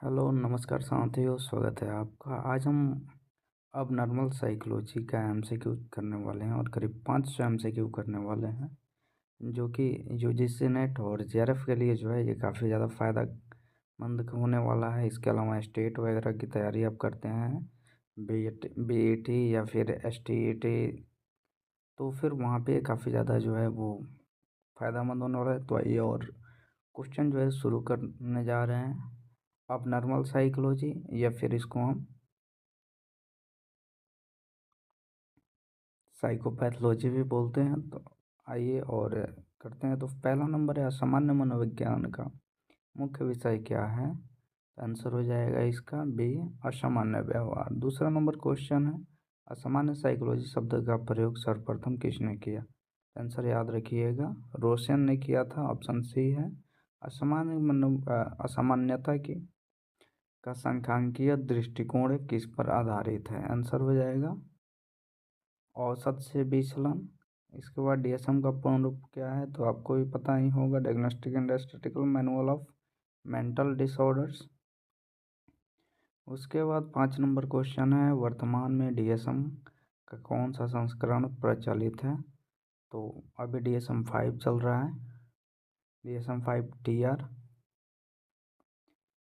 Hello नमस्कार साथियों, स्वागत है आपका। आज हम अब नॉर्मल साइकोलॉजी का एमसीक्यू करने वाले हैं और करीब 500 एमसीक्यू करने वाले हैं, जो कि यूजीसी नेट और जेआरएफ के लिए जो है ये काफ़ी ज़्यादा फ़ायदेमंद होने वाला है। इसके अलावा स्टेट वगैरह की तैयारी आप करते हैं, बीईटी या फिर एसटीईटी, तो फिर वहाँ पे काफ़ी ज़्यादा जो है वो फ़ायदेमंद होने वाला है। तो आइए और क्वेश्चन जो है शुरू करने जा रहे हैं। अब नॉर्मल साइकोलॉजी या फिर इसको हम साइकोपैथोलॉजी भी बोलते हैं। तो आइए और करते हैं। तो पहला नंबर है असामान्य मनोविज्ञान का मुख्य विषय क्या है। तो आंसर हो जाएगा इसका बी, असामान्य व्यवहार। दूसरा नंबर क्वेश्चन है असामान्य साइकोलॉजी शब्द का प्रयोग सर्वप्रथम किसने किया। तो आंसर याद रखिएगा, रोशन ने किया था। ऑप्शन सी है। असामान्यता की का सांख्यिकीय दृष्टिकोण किस पर आधारित है। आंसर हो जाएगा औसत से विचलन। इसके बाद डीएसएम का पूर्ण रूप क्या है, तो आपको भी पता ही होगा, diagnostic and statistical manual of mental disorders. उसके बाद 5 नंबर क्वेश्चन है वर्तमान में डीएसएम का कौन सा संस्करण प्रचलित है। तो अभी डीएसएम 5 चल रहा है, डीएसएम 5 टीआर।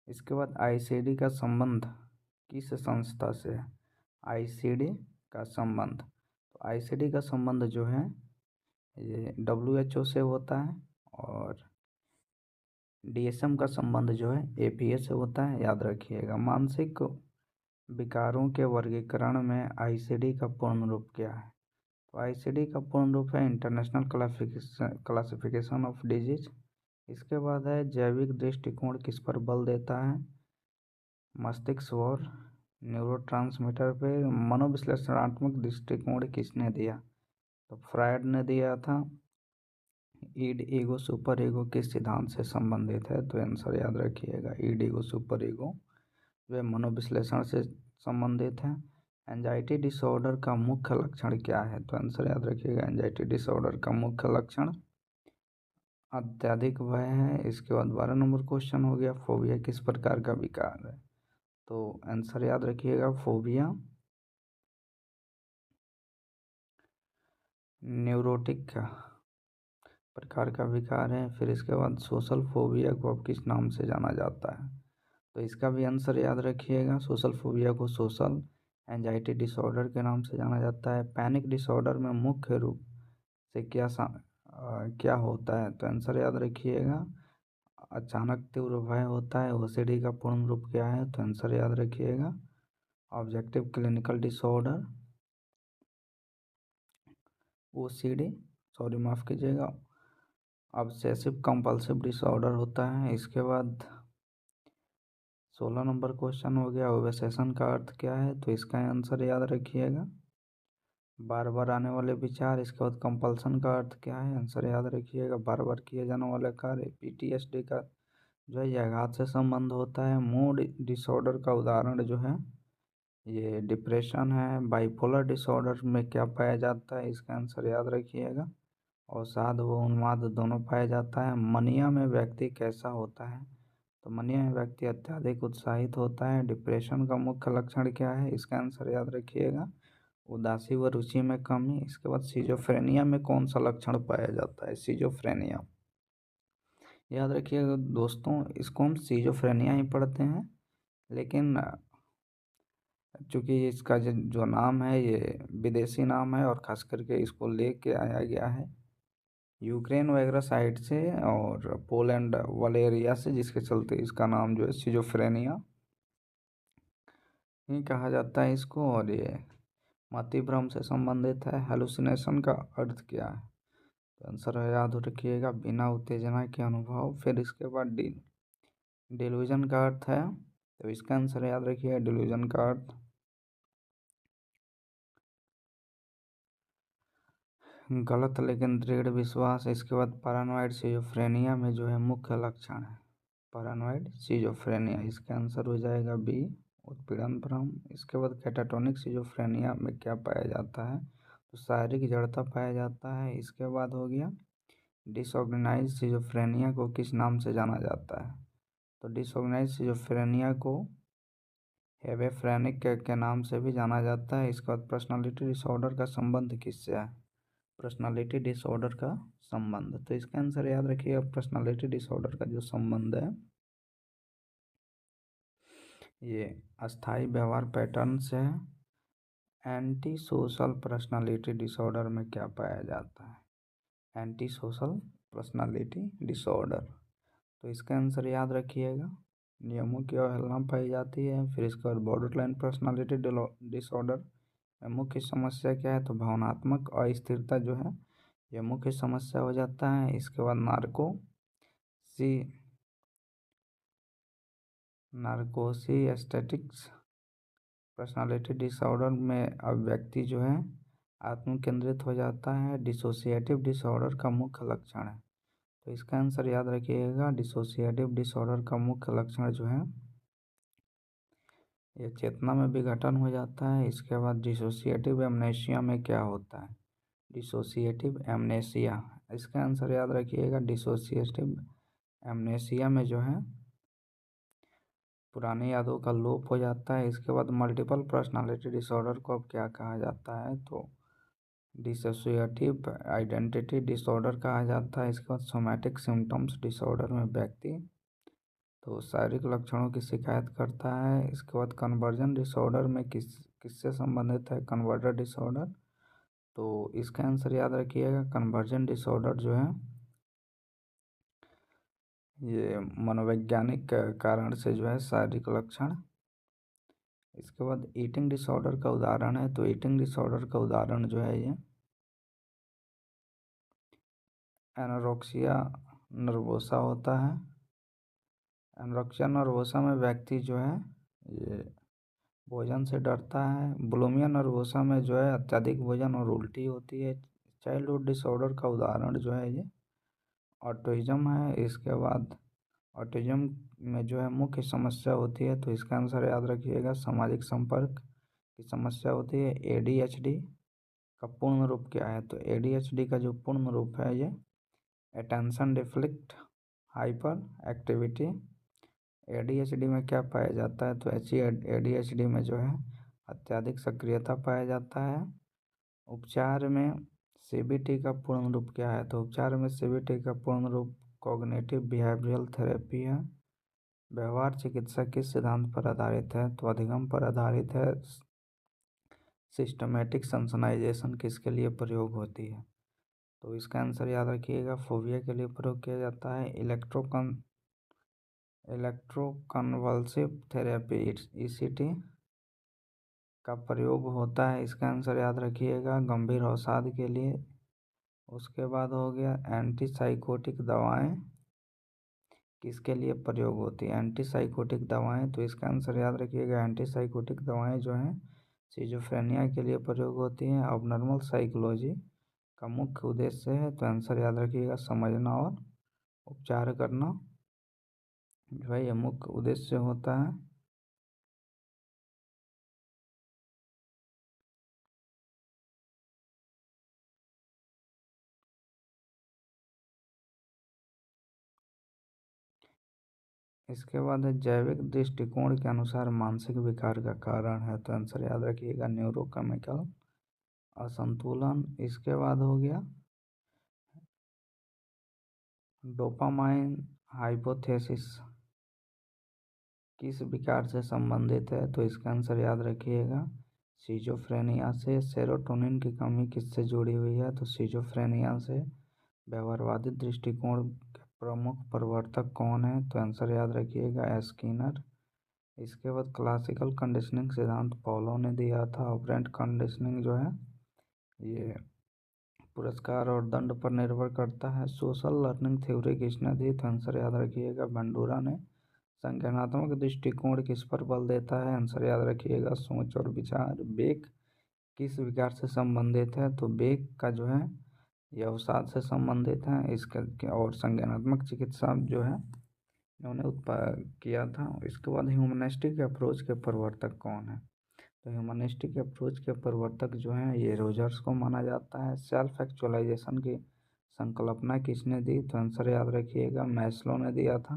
इसके बाद आईसीडी का संबंध किस संस्था से है। आईसीडी का संबंध, तो आईसीडी का संबंध जो है ये डब्ल्यूएचओ से होता है, और डीएसएम का संबंध जो है एपीए से होता है। याद रखिएगा। मानसिक विकारों के वर्गीकरण में आईसीडी का पूर्ण रूप क्या है। तो आईसीडी का पूर्ण रूप है इंटरनेशनल क्लासिफिकेशन ऑफ डिजीज। इसके बाद है जैविक दृष्टिकोण किस पर बल देता है। मस्तिष्क और न्यूरोट्रांसमीटर पे मनोविश्लेषणात्मक दृष्टिकोण किसने दिया। तो फ्रायड ने दिया था। ईड ईगो सुपर ईगो किस सिद्धांत से संबंधित है। तो आंसर याद रखिएगा, ईड ईगो सुपर ईगो वे मनोविश्लेषण से संबंधित है। एंजाइटी डिसऑर्डर का मुख्य लक्षण क्या है। तो आंसर याद रखिएगा, एंजाइटी डिसऑर्डर का मुख्य लक्षण अत्यधिक भय है। इसके बाद 12 नंबर क्वेश्चन हो गया फोबिया किस प्रकार का विकार है। तो आंसर याद रखिएगा, फोबिया न्यूरोटिक का प्रकार का विकार है। फिर इसके बाद सोशल फोबिया को अब किस नाम से जाना जाता है। तो इसका भी आंसर याद रखिएगा, सोशल फोबिया को सोशल एंजाइटी डिसऑर्डर के नाम से जाना जाता है। पैनिक डिसऑर्डर में मुख्य रूप से क्या होता है। तो आंसर याद रखिएगा, अचानक तीव्र भय होता है। ओसीडी का पूर्ण रूप क्या है। तो आंसर याद रखिएगा, objective clinical disorder, OCD, sorry माफ़ कीजिएगा, ऑब्सेसिव कंपल्सिव डिसऑर्डर होता है। इसके बाद 16 नंबर क्वेश्चन हो गया ओबसेशन का अर्थ क्या है। तो इसका आंसर याद रखिएगा, बार बार आने वाले विचार। इसके बाद कंपल्सन का अर्थ क्या है। आंसर याद रखिएगा, बार बार किए जाने वाले कार्य। पीटीएसडी का जो है आघात से संबंध होता है। मूड डिसऑर्डर का उदाहरण जो है ये डिप्रेशन है। बाइपोलर डिसऑर्डर में क्या पाया जाता है। इसका आंसर याद रखिएगा, अवसाद व उन्माद दोनों पाया जाता है। मनिया में व्यक्ति कैसा होता है। तो मनिया में व्यक्ति अत्यधिक उत्साहित होता है। डिप्रेशन का मुख्य लक्षण क्या है। इसका आंसर याद रखिएगा, उदासी व रुचि में कमी। इसके बाद सिजोफ्रेनिया में कौन सा लक्षण पाया जाता है। सिजोफ्रेनिया, याद रखिएगा दोस्तों, इसको हम सिजोफ्रेनिया ही पढ़ते हैं, लेकिन चूँकि इसका जो नाम है ये विदेशी नाम है और ख़ास करके इसको लेके आया गया है यूक्रेन वगैरह साइड से और पोलैंड वाले एरिया से, जिसके चलते इसका नाम जो है सिजोफ्रेनिया ही कहा जाता है इसको। और ये मतिभ्रम से संबंधित है। हेलुसिनेशन का अर्थ क्या है। तो आंसर है याद रखिएगा, बिना उत्तेजना के अनुभव। फिर इसके बाद डिल्यूजन का अर्थ है। तो इसका आंसर याद रखिएगा, डिल्यूजन का अर्थ गलत लेकिन दृढ़ विश्वास। इसके बाद पैरानॉइड सिजोफ्रेनिया में जो है मुख्य लक्षण है पैरानॉइड सिजोफ्रेनिया। इसका आंसर हो जाएगा बी, उत्पीड़न भ्रम। इसके बाद कैटाटोनिक सिजोफ्रेनिया में क्या पाया जाता है। तो शारीरिक जड़ता पाया जाता है। इसके बाद हो गया डिसऑर्गेनाइज सिजोफ्रेनिया को किस नाम से जाना जाता है। तो डिसऑर्गेनाइज सिजोफ्रेनिया को हेवेफ्रेनिक के नाम से भी जाना जाता है। इसके बाद पर्सनालिटी डिसऑर्डर का संबंध किससे है? पर्सनालिटी डिसऑर्डर का संबंध, तो इसका आंसर याद रखिएगा, पर्सनालिटी डिसऑर्डर का जो संबंध है ये अस्थायी व्यवहार पैटर्न से है। एंटी सोशल पर्सनालिटी डिसऑर्डर में क्या पाया जाता है? एंटी सोशल पर्सनालिटी डिसऑर्डर, तो इसका आंसर याद रखिएगा, नियमों की अवहेलना पाई जाती है। फिर इसके बाद बॉर्डरलाइन पर्सनालिटी डिसऑर्डर में मुख्य समस्या क्या है? तो भावनात्मक अस्थिरता जो है ये मुख्य समस्या हो जाता है। इसके बाद नार्कोसिस्टेटिक्स पर्सनालिटी डिसऑर्डर में अब व्यक्ति जो है आत्म केंद्रित हो जाता है। डिसोसिएटिव डिसऑर्डर का मुख्य लक्षण है, तो इसका आंसर याद रखिएगा, डिसोसिएटिव डिसऑर्डर का मुख्य लक्षण जो है ये चेतना में विघटन हो जाता है। इसके बाद डिसोसिएटिव एमनेशिया में क्या होता है? डिसोसिएटिव एमनेशिया, इसका आंसर याद रखिएगा, डिसोसिएटिव एमनेशिया में जो है पुरानी यादों का लोप हो जाता है। इसके बाद मल्टीपल पर्सनालिटी डिसऑर्डर को अब क्या कहा जाता है? तो डिसोसिएटिव आइडेंटिटी डिसऑर्डर कहा जाता है। इसके बाद सोमैटिक सिम्टम्स डिसऑर्डर में व्यक्ति तो शारीरिक लक्षणों की शिकायत करता है। इसके बाद कन्वर्जन डिसऑर्डर में किससे संबंधित है? कन्वर्टर डिसऑर्डर, तो इसका आंसर याद रखिएगा, कन्वर्जन डिसऑर्डर जो है ये मनोवैज्ञानिक कारण से जो है शारीरिक लक्षण। इसके बाद ईटिंग डिसऑर्डर का उदाहरण है, तो ईटिंग डिसऑर्डर का उदाहरण जो है ये एनोरेक्सिया नर्वोसा होता है। एनोरेक्सिया नर्वोसा में व्यक्ति जो है ये भोजन से डरता है। बुलिमिया नर्वोसा में जो है अत्यधिक भोजन और उल्टी होती है। चाइल्डहुड डिसऑर्डर का उदाहरण जो है ये ऑटिज्म है। इसके बाद ऑटिज्म में जो है मुख्य समस्या होती है, तो इसका आंसर याद रखिएगा, सामाजिक संपर्क की समस्या होती है। एडीएचडी का पूर्ण रूप क्या है? तो एडीएचडी का जो पूर्ण रूप है ये attention difficult hyper activity. ADHD में क्या पाया जाता है? तो एडीएचडी में जो है अत्यधिक सक्रियता पाया जाता है। उपचार में सीबीटी का पूर्ण रूप क्या है? तो उपचार में सीबीटी का पूर्ण रूप कॉग्निटिव बिहेवियरल थेरेपी है। व्यवहार चिकित्सा किस सिद्धांत पर आधारित है? तो अधिगम पर आधारित है। सिस्टमेटिक सेंसिटाइजेशन किसके लिए प्रयोग होती है? तो इसका आंसर याद रखिएगा, फोबिया के लिए प्रयोग किया जाता है। इलेक्ट्रोकन्वल्सिव थेरेपी ईसीटी का प्रयोग होता है। इसका आंसर याद रखिएगा, गंभीर अवसाद के लिए। उसके बाद हो गया एंटीसाइकोटिक दवाएं किसके लिए प्रयोग होती है? एंटीसाइकोटिक दवाएं, तो इसका आंसर याद रखिएगा, एंटीसाइकोटिक दवाएं जो हैं सिजोफ्रेनिया के लिए प्रयोग होती हैं। अबनॉर्मल साइकोलॉजी का मुख्य उद्देश्य है, तो आंसर याद रखिएगा, समझना और उपचार करना जो है ये मुख्य उद्देश्य होता है। इसके बाद है जैविक दृष्टिकोण के अनुसार मानसिक विकार का कारण है, तो आंसर याद रखिएगा, न्यूरोकेमिकल असंतुलन। इसके बाद हो गया डोपामाइन हाइपोथेसिस किस विकार से संबंधित है? तो इसका आंसर याद रखिएगा, सिजोफ्रेनिया से। सेरोटोनिन की कमी किससे जुड़ी हुई है? तो सिजोफ्रेनिया से। व्यवहारवादी दृष्टिकोण के प्रमुख प्रवर्तक कौन है? तो आंसर याद रखिएगा, स्किनर। इसके बाद क्लासिकल कंडीशनिंग सिद्धांत पॉलो ने दिया था। ऑपरेंट कंडीशनिंग जो है ये पुरस्कार और दंड पर निर्भर करता है। सोशल लर्निंग थ्योरी किसने दी? तो आंसर याद रखिएगा, बंडूरा ने। संज्ञानात्मक दृष्टिकोण किस पर बल देता है? आंसर याद रखिएगा, सोच और विचार। बेक किस विकार से संबंधित है? तो बेक का जो है यह अवसाद से संबंधित है। इसका और संज्ञानात्मक चिकित्सा जो है इन्होंने किया था। इसके बाद ह्यूमनिस्टिक अप्रोच के प्रवर्तक कौन है? तो ह्यूमनिस्टिक अप्रोच के प्रवर्तक जो हैं ये रोजर्स को माना जाता है। सेल्फ एक्चुअलाइजेशन की संकल्पना किसने दी? तो आंसर याद रखिएगा, मैस्लो ने दिया था।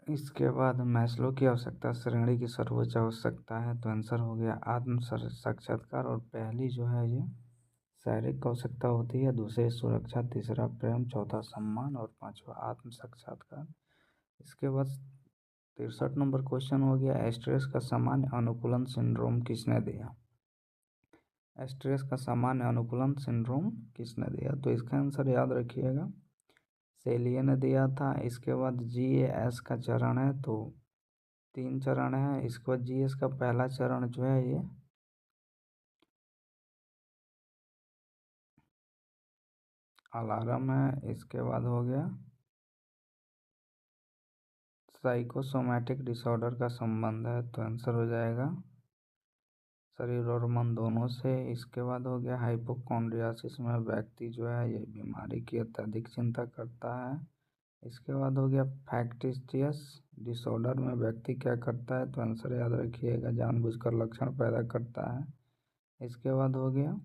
इसके बाद मैस्लो की आवश्यकता श्रेणी की सर्वोच्च आवश्यकता है, तो आंसर हो गया आत्म साक्षात्कार। और पहली जो है ये शारीरिक आवश्यकता होती है, दूसरी सुरक्षा, तीसरा प्रेम, चौथा सम्मान और पांचवा आत्म साक्षात्कार। इसके बाद 63 नंबर क्वेश्चन हो गया, स्ट्रेस का सामान्य अनुकूलन सिंड्रोम किसने दिया? स्ट्रेस का सामान्य अनुकूलन सिंड्रोम किसने दिया? तो इसका आंसर याद रखिएगा, सेलिए ने दिया था। इसके बाद GAS का चरण है, तो 3 चरण है। इसके बाद GS का पहला चरण जो है ये अलार्म है। इसके बाद हो गया साइकोसोमैटिक डिसऑर्डर का संबंध है, तो आंसर हो जाएगा शरीर और मन दोनों से। इसके बाद हो गया हाइपोकॉन्ड्रियासिस में व्यक्ति जो है ये बीमारी की अत्यधिक चिंता करता है। इसके बाद हो गया फैक्टिशियस डिसऑर्डर में व्यक्ति क्या करता है? तो आंसर याद रखिएगा, जानबूझकर लक्षण पैदा करता है। इसके बाद हो गया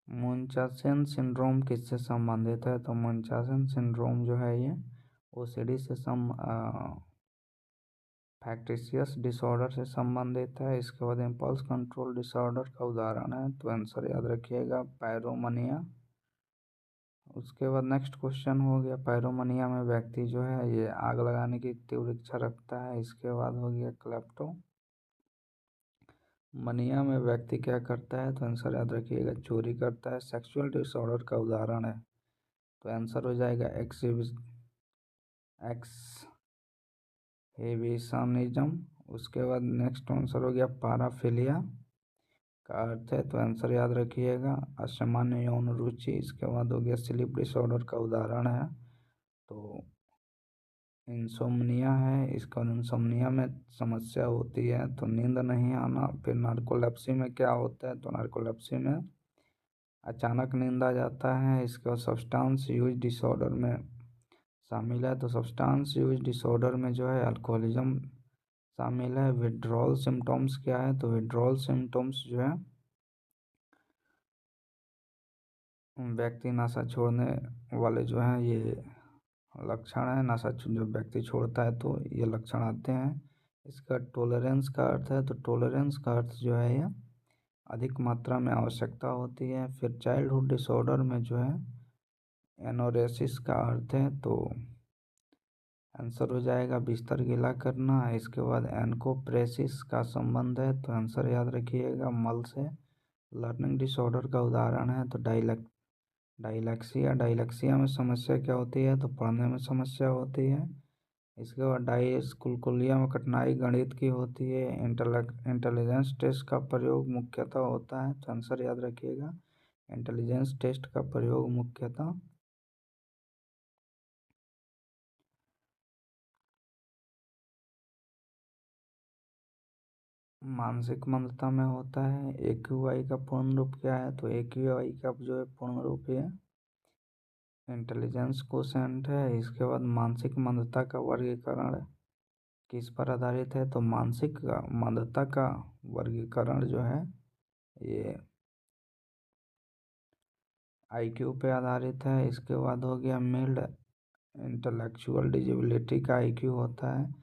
मुंचासेन सिंड्रोम किससे संबंधित है? तो मुंचासेन सिंड्रोम जो है ये ओसीडी से फैक्टिशियस डिसऑर्डर से संबंधित है। इसके बाद इम्पल्स कंट्रोल डिसऑर्डर का उदाहरण है, तो आंसर याद रखिएगा पायरोमनिया। उसके बाद नेक्स्ट क्वेश्चन हो गया, पायरोमनिया में व्यक्ति जो है ये आग लगाने की तीव्र इच्छा रखता है। इसके बाद हो गया क्लेप्टोमनिया में व्यक्ति क्या करता है? तो आंसर याद रखिएगा चोरी करता है। सेक्सुअल डिसऑर्डर का उदाहरण है, तो आंसर हो जाएगा एक्सहिबिशनिज्म। उसके बाद नेक्स्ट आंसर हो गया पैराफिलिया का अर्थ है, तो आंसर याद रखिएगा असामान्य यौन रुचि। इसके बाद हो गया स्लीप डिसऑर्डर का उदाहरण है, तो इंसोम्निया है। इसका इंसोम्निया में समस्या होती है तो नींद नहीं आना। फिर नार्कोलेप्सी में क्या होता है? तो नार्कोलेप्सी में अचानक नींद आ जाता है। इसके बाद सब्सटेंस यूज डिसऑर्डर में शामिल है, तो सब्सटेंस यूज डिसऑर्डर में जो है अल्कोहलिज्म शामिल है। विड्रॉल सिम्टम्स क्या है? तो विड्रॉल सिम्टम्स जो है व्यक्ति नशा छोड़ने वाले जो हैं ये लक्षण है। नशा जब व्यक्ति छोड़ता है तो ये लक्षण आते हैं। इसका टॉलरेंस का अर्थ है, तो टॉलरेंस का अर्थ जो है ये अधिक मात्रा में आवश्यकता होती है। फिर चाइल्डहुड डिसऑर्डर में जो है एनोरेसिस का अर्थ है, तो आंसर हो जाएगा बिस्तर गीला करना। इसके बाद एनकोप्रेसिस का संबंध है, तो आंसर याद रखिएगा मल से। लर्निंग डिसऑर्डर का उदाहरण है, तो डायलैक्सिया में समस्या क्या होती है? तो पढ़ने में समस्या होती है। इसके बाद डाइस्कुल्कुलिया में कठिनाई गणित की होती है। इंटेलिजेंस टेस्ट का प्रयोग मुख्यतः होता है, तो आंसर याद रखिएगा इंटेलिजेंस टेस्ट का प्रयोग मुख्यतः मानसिक मंदता में होता है। AQI का पूर्ण रूप क्या है? तो AQI का जो है पूर्ण रूप है इंटेलिजेंस कोशेंट है। इसके बाद मानसिक मंदता का वर्गीकरण किस पर आधारित है? तो मानसिक मंदता का वर्गीकरण जो है ये IQ पे आधारित है। इसके बाद हो गया मिल्ड इंटेलेक्चुअल डिजेबिलिटी का IQ होता है,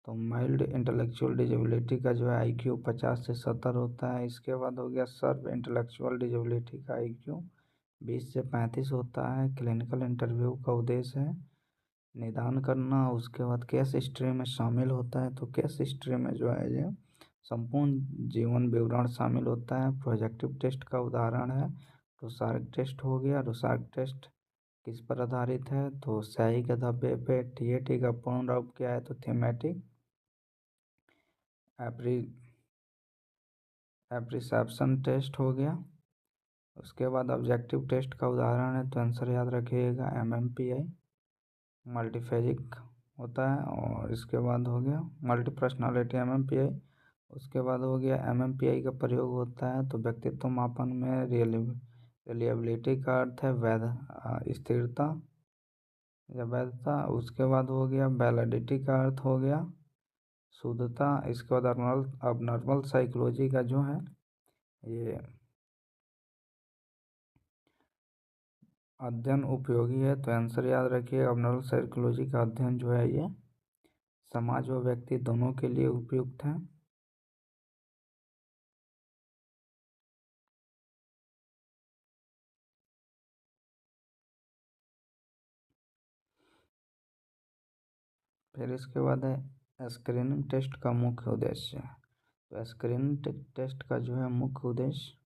तो माइल्ड इंटेलेक्चुअल डिजेबिलिटी का जो है IQ 50 से 70 होता है। इसके बाद हो गया सर्व इंटेलेक्चुअल डिजेबिलिटी का IQ 20 से 35 होता है। क्लिनिकल इंटरव्यू का उद्देश्य है निदान करना। उसके बाद केस हिस्ट्री में शामिल होता है, तो केस हिस्ट्री में जो है ये संपूर्ण जीवन विवरण शामिल होता है। प्रोजेक्टिव टेस्ट का उदाहरण है रोसार्क टेस्ट हो गया। रोसार्क टेस्ट किस पर आधारित है? तो स्याही के धब्बे पे। TAT का पूर्ण रूप क्या है? तो थीमेटिक एप्रिसेप्शन टेस्ट हो गया। उसके बाद ऑब्जेक्टिव टेस्ट का उदाहरण है, तो आंसर याद रखिएगा MMPI मल्टीफेजिक होता है। और इसके बाद हो गया मल्टी पर्सनालिटी MMPI। उसके बाद हो गया MMPI का प्रयोग होता है तो व्यक्तित्व मापन में। रिलिएबिलिटी का अर्थ है स्थिरता या वैधता। उसके बाद हो गया वैलिडिटी का अर्थ हो गया शुद्धता। इसके बाद अबनॉर्मल साइकोलॉजी का जो है ये अध्ययन उपयोगी है, तो आंसर याद रखिए अबनॉर्मल साइकोलॉजी का अध्ययन जो है ये समाज व व्यक्ति दोनों के लिए उपयुक्त है। फिर इसके बाद है स्क्रीनिंग टेस्ट का मुख्य उद्देश्य। तो स्क्रीनिंग टेस्ट का जो है मुख्य उद्देश्य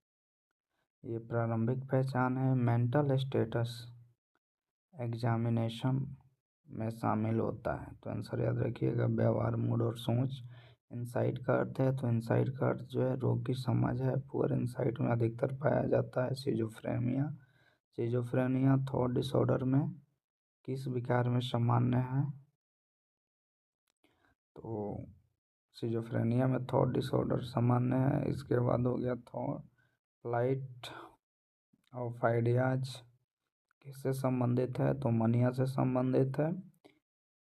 ये प्रारंभिक पहचान है, मेंटल स्टेटस एग्जामिनेशन में शामिल होता है। तो आंसर याद रखिएगा, व्यवहार, मूड और सोच। इंसाइट का अर्थ है, तो इंसाइट का अर्थ जो है रोग की समझ है। पुअर इंसाइट में अधिकतर पाया जाता है सिजोफ्रेनिया। सिजोफ्रेनिया थॉट डिसऑर्डर में किस विकार में सामान्य है? तो सिजोफ्रेनिया में थॉट डिसऑर्डर सामान्य है। इसके बाद हो गया थॉट फ्लाइट ऑफ आइडियाज किससे संबंधित है? तो मनिया से संबंधित है।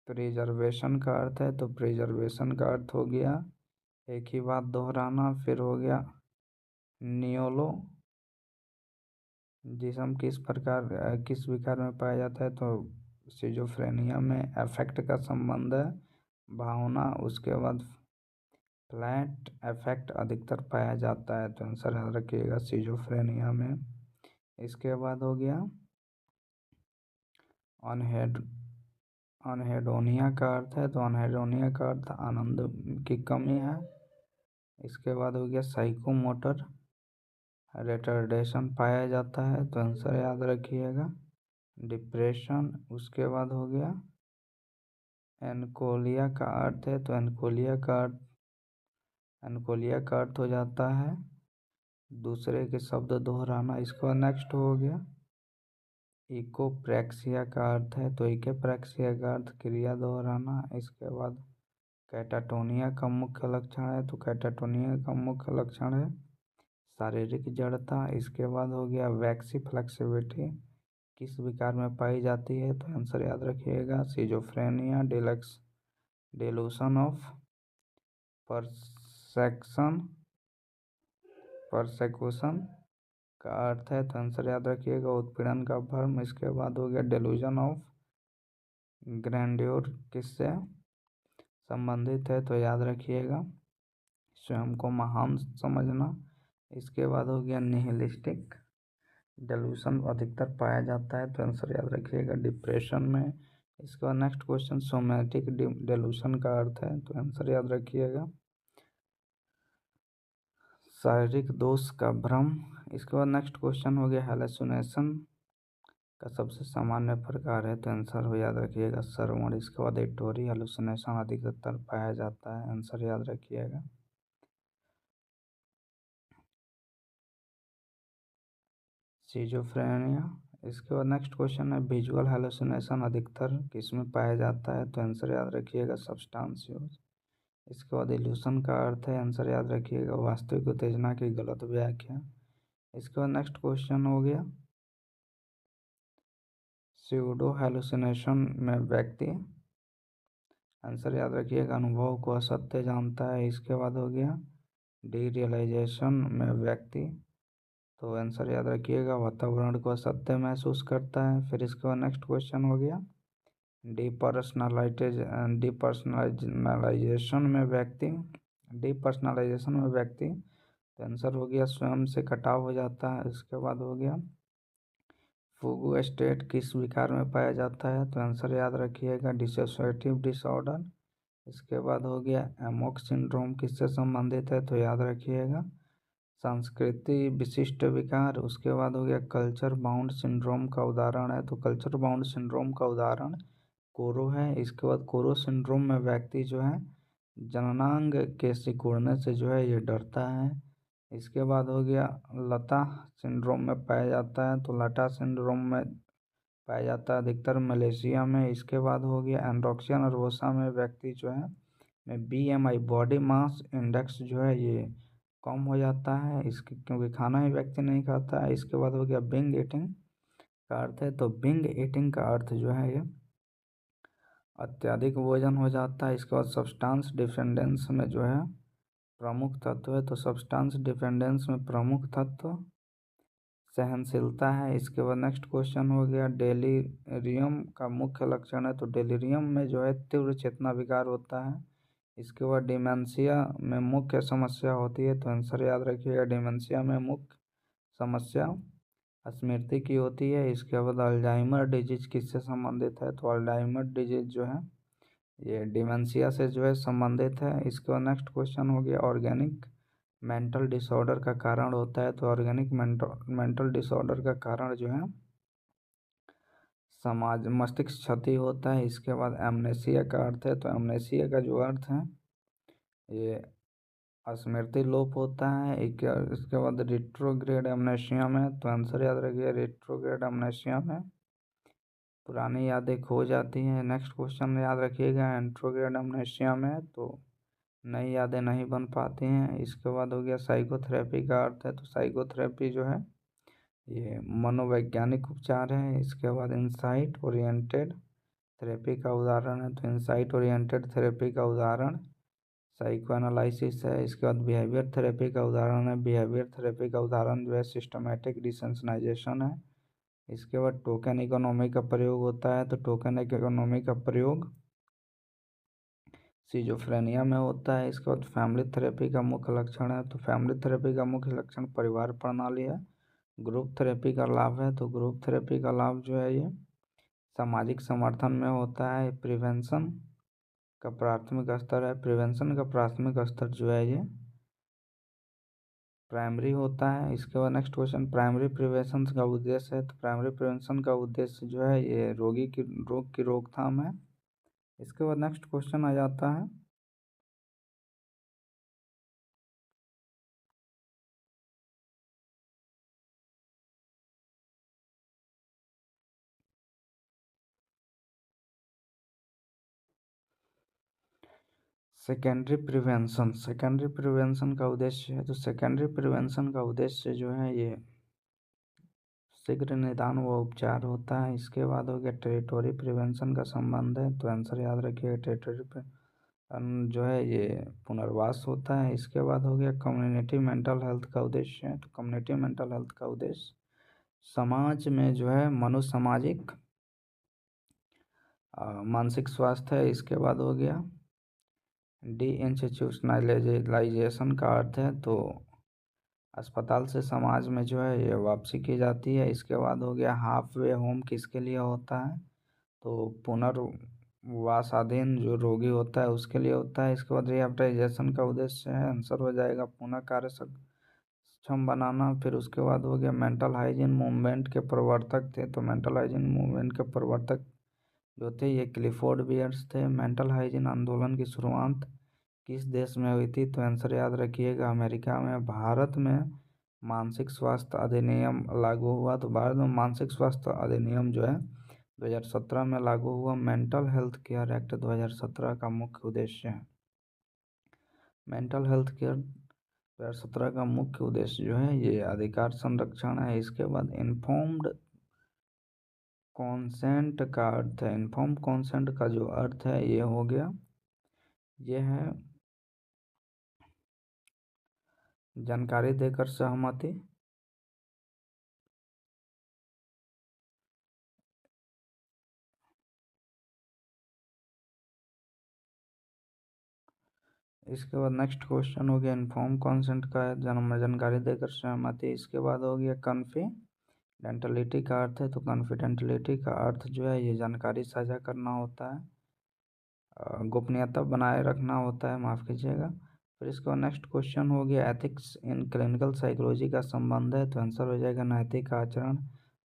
प्रिजर्वेशन का अर्थ है, तो प्रिजर्वेशन का अर्थ हो गया एक ही बात दोहराना। फिर हो गया नियोलो जिसम किस विकार में पाया जाता है? तो सिजोफ्रेनिया में अफेक्ट का संबंध है, भावना। उसके बाद फ्लैट अफेक्ट अधिकतर पाया जाता है। तो आंसर याद रखिएगा सिजोफ्रेनिया में। इसके बाद हो गया अनहेडोनिया का अर्थ है, तो अनहेडोनिया का अर्थ आनंद की कमी है। इसके बाद हो गया साइकोमोटर रिटार्डेशन पाया जाता है। तो आंसर याद रखिएगा डिप्रेशन। उसके बाद हो गया एनकोलिया का अर्थ है, तो एनकोलिया का अर्थ हो जाता है दूसरे के शब्द दोहराना। इसके बाद नेक्स्ट हो गया इकोप्रेक्सिया का अर्थ है, तो इकोप्रेक्सिया का अर्थ क्रिया दोहराना। इसके बाद कैटाटोनिया का मुख्य लक्षण है, तो कैटाटोनिया का मुख्य लक्षण है शारीरिक जड़ता। इसके बाद हो गया वैक्सी फ्लेक्सिबिलिटी किस विकार में पाई जाती है? तो आंसर याद रखिएगा सिजोफ्रेनिया। डेलूशन ऑफ परसेक्यूशन का अर्थ है, तो आंसर याद रखिएगा उत्पीड़न का भ्रम। इसके बाद हो गया डेलूजन ऑफ ग्रैंड्योर किससे संबंधित है? तो याद रखिएगा स्वयं को महान समझना। इसके बाद हो गया निहिलिस्टिक डेलूशन अधिकतर पाया जाता है, तो आंसर याद रखिएगा डिप्रेशन में। इसके बाद नेक्स्ट क्वेश्चन सोमैटिक डेलूशन का अर्थ है, तो आंसर याद रखिएगा शारीरिक दोष का भ्रम। इसके बाद नेक्स्ट क्वेश्चन हो गया हेलुसिनेशन का सबसे सामान्य प्रकार है, तो आंसर हो याद रखिएगा श्रवण। इसके बाद एडोरी हेलुसिनेशन अधिकतर पाया जाता है, आंसर याद रखिएगा सिजोफ्रेनिया। इसके बाद नेक्स्ट क्वेश्चन है विजुअल हेलुसिनेशन अधिकतर किसमें पाया जाता है? तो आंसर याद रखिएगा सब्सटेंस यूज। इसके बाद इल्यूशन का अर्थ है, आंसर याद रखिएगा वास्तविक उत्तेजना की गलत व्याख्या। इसके बाद नेक्स्ट क्वेश्चन हो गया स्यूडो हेलुसिनेशन में व्यक्ति, आंसर याद रखिएगा अनुभव को असत्य जानता है। इसके बाद हो गया डीरियलाइजेशन में व्यक्ति, तो आंसर याद रखिएगा वातावरण को असत्य महसूस करता है। फिर इसके बाद नेक्स्ट क्वेश्चन हो गया डीपर्सनलाइजेशन में व्यक्ति, तो आंसर हो गया स्वयं से कटाव हो जाता है। इसके बाद हो गया फूगू स्टेट किस विकार में पाया जाता है? तो आंसर याद रखिएगा डिसोसिएटिव डिसऑर्डर। इसके बाद हो गया एमोक सिंड्रोम किससे संबंधित है? तो याद रखिएगा संस्कृति विशिष्ट विकार। उसके बाद हो गया कल्चर बाउंड सिंड्रोम का उदाहरण है, तो कल्चर बाउंड सिंड्रोम का उदाहरण कोरो है। इसके बाद कोरो सिंड्रोम में व्यक्ति जो है जननांग के सिकुड़ने से जो है ये डरता है। इसके बाद हो गया लता सिंड्रोम में पाया जाता है, तो लटा सिंड्रोम में पाया जाता है अधिकतर मलेशिया में। इसके बाद हो गया एंड्रोक्सिया नर्वोसा में व्यक्ति जो है में BMI बॉडी मास इंडेक्स जो है ये कम हो जाता है, इसके क्योंकि खाना ही व्यक्ति नहीं खाता है। इसके बाद हो गया बिंग ईटिंग का अर्थ है, तो बिंग ईटिंग का अर्थ जो है ये अत्यधिक भोजन हो जाता है। इसके बाद सब्सटेंस डिपेंडेंस में जो है प्रमुख तत्व है, तो सब्सटेंस डिपेंडेंस में प्रमुख तत्व सहनशीलता है। इसके बाद नेक्स्ट क्वेश्चन हो गया डेलीरियम का मुख्य लक्षण है, तो डेलीरियम में जो है तीव्र चेतना विकार होता है। इसके बाद डिमेंशिया में मुख्य समस्या होती है, तो आंसर याद रखिएगा डिमेंशिया में मुख्य समस्या स्मृति की होती है। इसके बाद अल्जाइमर डिजीज किससे संबंधित है, तो अल्जाइमर डिजीज जो है ये डिमेंशिया से जो है संबंधित है। इसके बाद नेक्स्ट क्वेश्चन हो गया ऑर्गेनिक मेंटल डिसऑर्डर का कारण होता है, तो ऑर्गेनिक मेंटल डिसऑर्डर का कारण जो है समाज मस्तिष्क क्षति होता है। इसके बाद एमनेसिया का अर्थ है, तो एमनेसिया का जो अर्थ है ये स्मृति लोप होता है। इसके बाद रिट्रोग्रेड एमनेशिया में, तो आंसर याद रखिए रिट्रोग्रेड एमनेशिया में पुरानी यादें खो जाती हैं। नेक्स्ट क्वेश्चन याद रखिएगा एंट्रोग्रेड एमनेशिया में तो नई यादें नहीं बन पाती हैं। इसके बाद हो गया साइकोथेरेपी का अर्थ है, तो साइकोथेरेपी जो है ये मनोवैज्ञानिक उपचार है। इसके बाद इंसाइट ओरिएंटेड थेरेपी का उदाहरण है, तो इंसाइट ओरिएंटेड थेरेपी का उदाहरण साइको एनालिसिस है। इसके बाद बिहेवियर थेरेपी का उदाहरण है, बिहेवियर थेरेपी का उदाहरण जो है सिस्टमेटिक डिसेंसिटाइजेशन है। इसके बाद टोकन इकोनॉमी का प्रयोग होता है, तो टोकन इकोनॉमी का प्रयोग सिजोफ्रेनिया में होता है। इसके बाद फैमिली थेरेपी का मुख्य लक्षण है, तो फैमिली थेरेपी का मुख्य लक्षण परिवार प्रणाली है। ग्रुप थेरेपी का लाभ है, तो ग्रुप थेरेपी का लाभ जो है ये सामाजिक समर्थन में होता है। प्रिवेंशन का प्राथमिक स्तर है, प्रिवेंशन का प्राथमिक स्तर जो है ये प्राइमरी होता है। इसके बाद नेक्स्ट क्वेश्चन प्राइमरी प्रिवेंशन का उद्देश्य है, तो प्राइमरी प्रिवेंशन का उद्देश्य जो है ये रोग की रोकथाम है। इसके बाद नेक्स्ट क्वेश्चन आ जाता है सेकेंडरी प्रिवेंशन। सेकेंडरी प्रिवेंशन का उद्देश्य है, तो सेकेंडरी प्रिवेंशन का उद्देश्य जो है ये शीघ्र निदान व उपचार होता है। इसके बाद हो गया टेरिटोरी प्रिवेंशन का संबंध है, तो आंसर याद रखिएगा टेरिटोरी जो है ये पुनर्वास होता है। इसके बाद हो गया कम्युनिटी मेंटल हेल्थ का उद्देश्य है, तो कम्युनिटी मेंटल हेल्थ का उद्देश्य समाज में जो है मनोसामाजिक मानसिक स्वास्थ्य है। इसके बाद हो गया डी इंस्टीट्यूशनलाइजेशन का अर्थ है, तो अस्पताल से समाज में जो है ये वापसी की जाती है। इसके बाद हो गया हाफ वे होम किसके लिए होता है, तो पुनर्वासाधीन जो रोगी होता है उसके लिए होता है। इसके बाद रिहैबिलिटेशन का उद्देश्य है, आंसर हो जाएगा पुनः कार्य सक्षम बनाना। फिर उसके बाद हो गया मेंटल हाइजीन मूवमेंट के प्रवर्तक थे, तो मेंटल हाइजीन मूवमेंट के प्रवर्तक जो थे ये क्लिफोर्ड बियर्स थे। मेंटल हाइजीन आंदोलन की शुरुआत किस देश में हुई थी, तो आंसर याद रखिएगा अमेरिका में। भारत में मानसिक स्वास्थ्य अधिनियम लागू हुआ, तो भारत में मानसिक स्वास्थ्य अधिनियम जो है 2017 में लागू हुआ। मेंटल हेल्थ केयर एक्ट 2017 का मुख्य उद्देश्य है, मेंटल हेल्थ केयर 2017 का मुख्य उद्देश्य जो है ये अधिकार संरक्षण है। इसके बाद इन्फॉर्म्ड कॉन्सेंट का अर्थ है, इन्फॉर्म्ड कॉन्सेंट का जो अर्थ है ये हो गया ये है जानकारी देकर सहमति। इसके बाद नेक्स्ट क्वेश्चन हो गया इन्फॉर्म कॉन्सेंट का जानकारी देकर सहमति। इसके बाद हो गया कॉन्फिडेंटलिटी का अर्थ है, तो कॉन्फिडेंटलिटी का अर्थ जो है ये जानकारी साझा करना होता है, गोपनीयता बनाए रखना होता है, माफ़ कीजिएगा। फिर इसका नेक्स्ट क्वेश्चन हो गया एथिक्स इन क्लिनिकल साइकोलॉजी का संबंध है, तो आंसर हो जाएगा नैतिक आचरण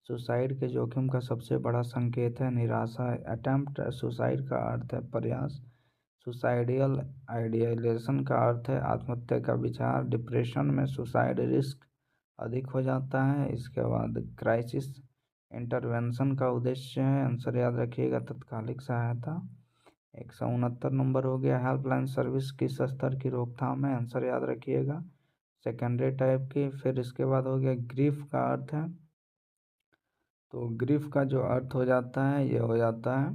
सुसाइड के जोखिम का सबसे बड़ा संकेत है निराशा। अटेम्प्ट सुसाइड का अर्थ है प्रयास। सुसाइडियल आइडियलेशन का अर्थ है आत्महत्या का विचार। डिप्रेशन में सुसाइड रिस्क अधिक हो जाता है। इसके बाद क्राइसिस इंटरवेंशन का उद्देश्य है, आंसर याद रखिएगा तत्कालिक सहायता। 169 नंबर हो गया हेल्पलाइन सर्विस किस स्तर की रोकथाम है, आंसर याद रखिएगा सेकेंडरी टाइप की। फिर इसके बाद हो गया ग्रीफ का अर्थ है, तो ग्रीफ का जो अर्थ हो जाता है ये हो जाता है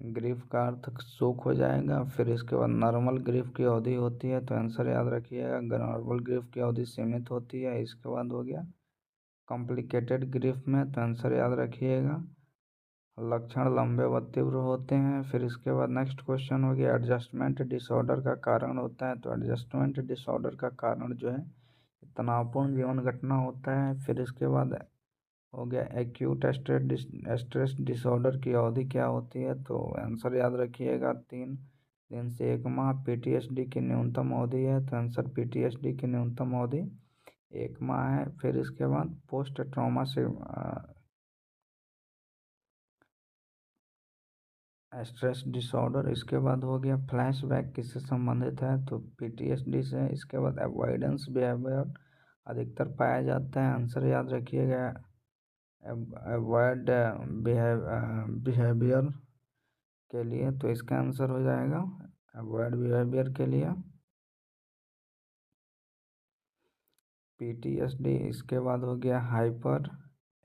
ग्रीफ का अर्थ शोक हो जाएगा। फिर इसके बाद नॉर्मल ग्रीफ की अवधि होती है, तो आंसर याद रखिएगा नॉर्मल ग्रीफ की अवधि सीमित होती है। इसके बाद हो गया कॉम्प्लिकेटेड ग्रीफ में, तो आंसर याद रखिएगा लक्षण लंबे व तीव्र होते हैं। फिर इसके बाद नेक्स्ट क्वेश्चन हो गया एडजस्टमेंट डिसऑर्डर का कारण होता है, तो एडजस्टमेंट डिसऑर्डर का कारण जो है तनावपूर्ण जीवन घटना होता है। फिर इसके बाद हो गया एक्यूट स्ट्रेस डिसऑर्डर की अवधि क्या होती है, तो आंसर याद रखिएगा 3 दिन से 1 माह। पीटीएसडी की न्यूनतम अवधि है, तो आंसर पीटीएसडी की न्यूनतम अवधि 1 माह है। फिर इसके बाद पोस्ट ट्रॉमा से स्ट्रेस डिसऑर्डर। इसके बाद हो गया फ्लैशबैक किससे संबंधित है, तो पीटीएसडी से। इसके बाद अवॉइडेंस बिहेवियर अधिकतर पाया जाता है, आंसर याद रखिएगा अवॉइड बिहेवियर के लिए, तो इसका आंसर हो जाएगा अवॉइड बिहेवियर के लिए पीटीएसडी। इसके बाद हो गया हाइपर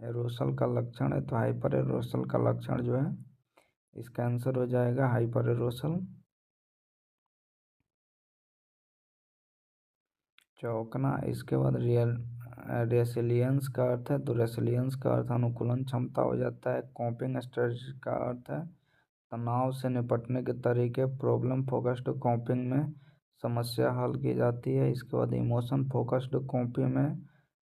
एरोसल का लक्षण है, तो हाइपर एरोसल का लक्षण जो है इसका आंसर हो जाएगा हाइपर एरोसल। चौकना। इसके बाद रेसिलियंस का अर्थ है, तो रेसिलियंस का अर्थ अनुकूलन क्षमता हो जाता है। कॉपिंग स्ट्रेटजी का अर्थ है तनाव से निपटने के तरीके। प्रॉब्लम फोकस्ड कॉपिंग में समस्या हल की जाती है। इसके बाद इमोशन फोकस्ड कॉपिंग में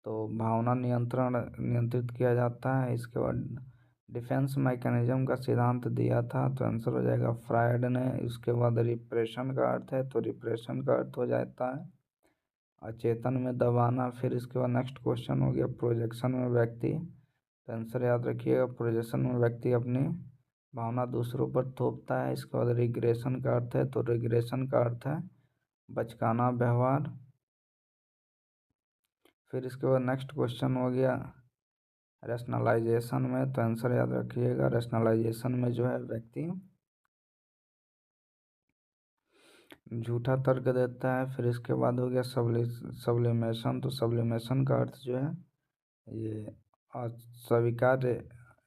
तो भावना नियंत्रित किया जाता है। इसके बाद डिफेंस मैकेनिज्म का सिद्धांत दिया था, तो आंसर हो जाएगा फ्रायड ने। इसके बाद रिप्रेशन का अर्थ है, तो रिप्रेशन का अर्थ हो जाता है अचेतन में दबाना। फिर इसके बाद नेक्स्ट क्वेश्चन हो गया प्रोजेक्शन में व्यक्ति, तो आंसर याद रखिएगा प्रोजेक्शन में व्यक्ति अपनी भावना दूसरों पर थोपता है। इसके बाद रिग्रेशन का अर्थ है, तो रिग्रेशन का अर्थ है बचकाना व्यवहार। फिर इसके बाद नेक्स्ट क्वेश्चन हो गया रैशनलाइजेशन में, तो आंसर याद रखिएगा रैशनलाइजेशन में जो है व्यक्ति झूठा तर्क देता है। फिर इसके बाद हो गया सब्लिमेशन, तो सब्लिमेशन का अर्थ जो है ये स्वीकार्य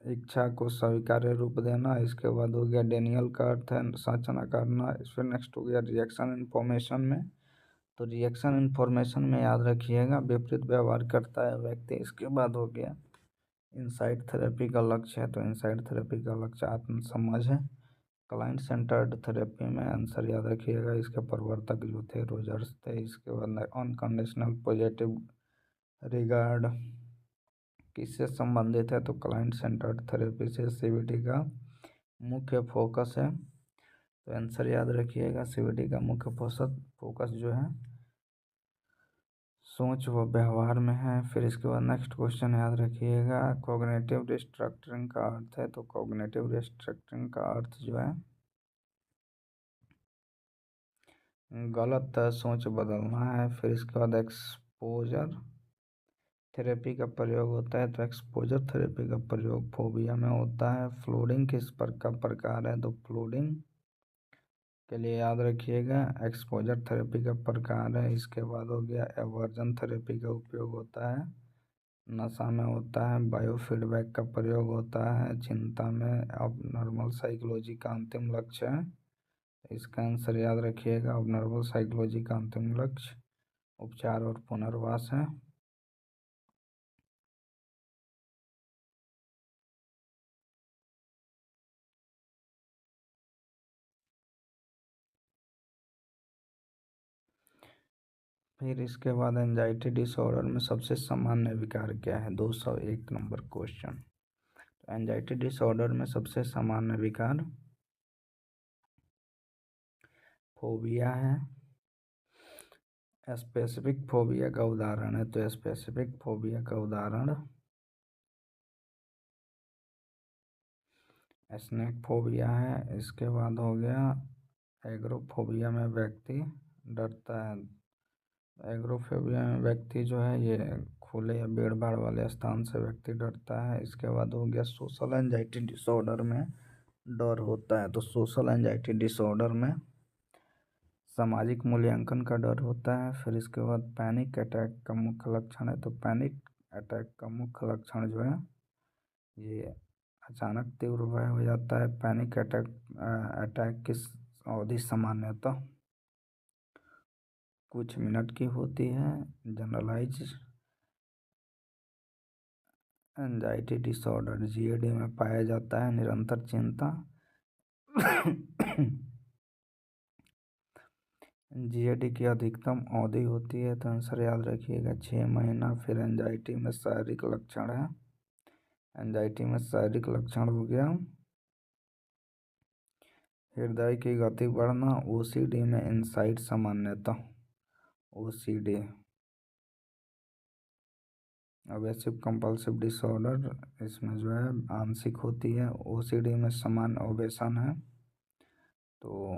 इच्छा को स्वीकार्य रूप देना। इसके बाद हो गया डेनियल का अर्थ है सच नकारना। फिर नेक्स्ट हो गया रिएक्शन इन्फॉर्मेशन में, तो रिएक्शन इन्फॉर्मेशन में याद रखिएगा विपरीत व्यवहार करता है व्यक्ति। इसके बाद हो गया इंसाइट थेरेपी का लक्ष्य है, तो इंसाइट थेरेपी का लक्ष्य आत्मसमझ है। क्लाइंट सेंटर्ड थेरेपी में आंसर याद रखिएगा इसके प्रवर्तक जो थे रोजर्स थे। इसके बाद अनकंडीशनल पॉजिटिव रिगार्ड किससे संबंधित है, तो क्लाइंट सेंटर्ड थेरेपी से। सीबीटी का मुख्य फोकस है, तो आंसर याद रखिएगा सीबीटी का मुख्य फोकस जो है सोच व व्यवहार में है। फिर इसके बाद नेक्स्ट क्वेश्चन याद रखिएगा कॉग्निटिव रिस्ट्रक्चरिंग का अर्थ है, तो कॉग्निटिव रिस्ट्रक्चरिंग का अर्थ जो है गलत सोच बदलना है। फिर इसके बाद एक्सपोजर थेरेपी का प्रयोग होता है, तो एक्सपोजर थेरेपी का प्रयोग फोबिया में होता है। फ्लोडिंग किस प्रकार है, तो फ्लोडिंग के लिए याद रखिएगा एक्सपोजर थेरेपी का प्रकार है। इसके बाद हो गया एवर्जन थेरेपी का उपयोग होता है नशा में होता है। बायोफीडबैक का प्रयोग होता है चिंता में। अब नॉर्मल साइकोलॉजी का अंतिम लक्ष्य है, इसका आंसर याद रखिएगा अब नॉर्मल साइकोलॉजी का अंतिम लक्ष्य उपचार और पुनर्वास है। फिर इसके बाद एंजाइटी डिसऑर्डर में सबसे सामान्य विकार क्या है, 201 नंबर क्वेश्चन। तो एंजाइटी डिसऑर्डर में सबसे सामान्य विकार फोबिया है। स्पेसिफिक फोबिया का उदाहरण है, तो स्पेसिफिक फोबिया का उदाहरण स्नेक फोबिया है। इसके बाद हो गया एग्रोफोबिया में व्यक्ति डरता है। एग्रोफोबिया में व्यक्ति जो है ये खुले या भीड़ भाड़ वाले स्थान से व्यक्ति डरता है। इसके बाद हो गया सोशल एंजाइटी डिसऑर्डर में डर होता है, तो सोशल एंजाइटी डिसऑर्डर में सामाजिक मूल्यांकन का डर होता है। फिर इसके बाद पैनिक अटैक का मुख्य लक्षण है, तो पैनिक अटैक का मुख्य लक्षण जो है ये अचानक तीव्र भय हो जाता है। पैनिक अटैक अटैक की अवधि सामान्यतः कुछ मिनट की होती है। जनरलाइज एंजाइटी डिसऑर्डर जीएडी में पाया जाता है निरंतर चिंता। जीएडी की अधिकतम अवधि होती है, तो आंसर याद रखिएगा 6 महीना। फिर एंजाइटी में शारीरिक लक्षण है, एंजाइटी में शारीरिक लक्षण हो गया हृदय की गति बढ़ना। ओसीडी में इनसाइट सामान्यतः ओसीडी ऑब्सेसिव कंपल्सिव डिसऑर्डर इसमें जो है आंशिक होती है। ओसीडी में समान ओबेसन है, तो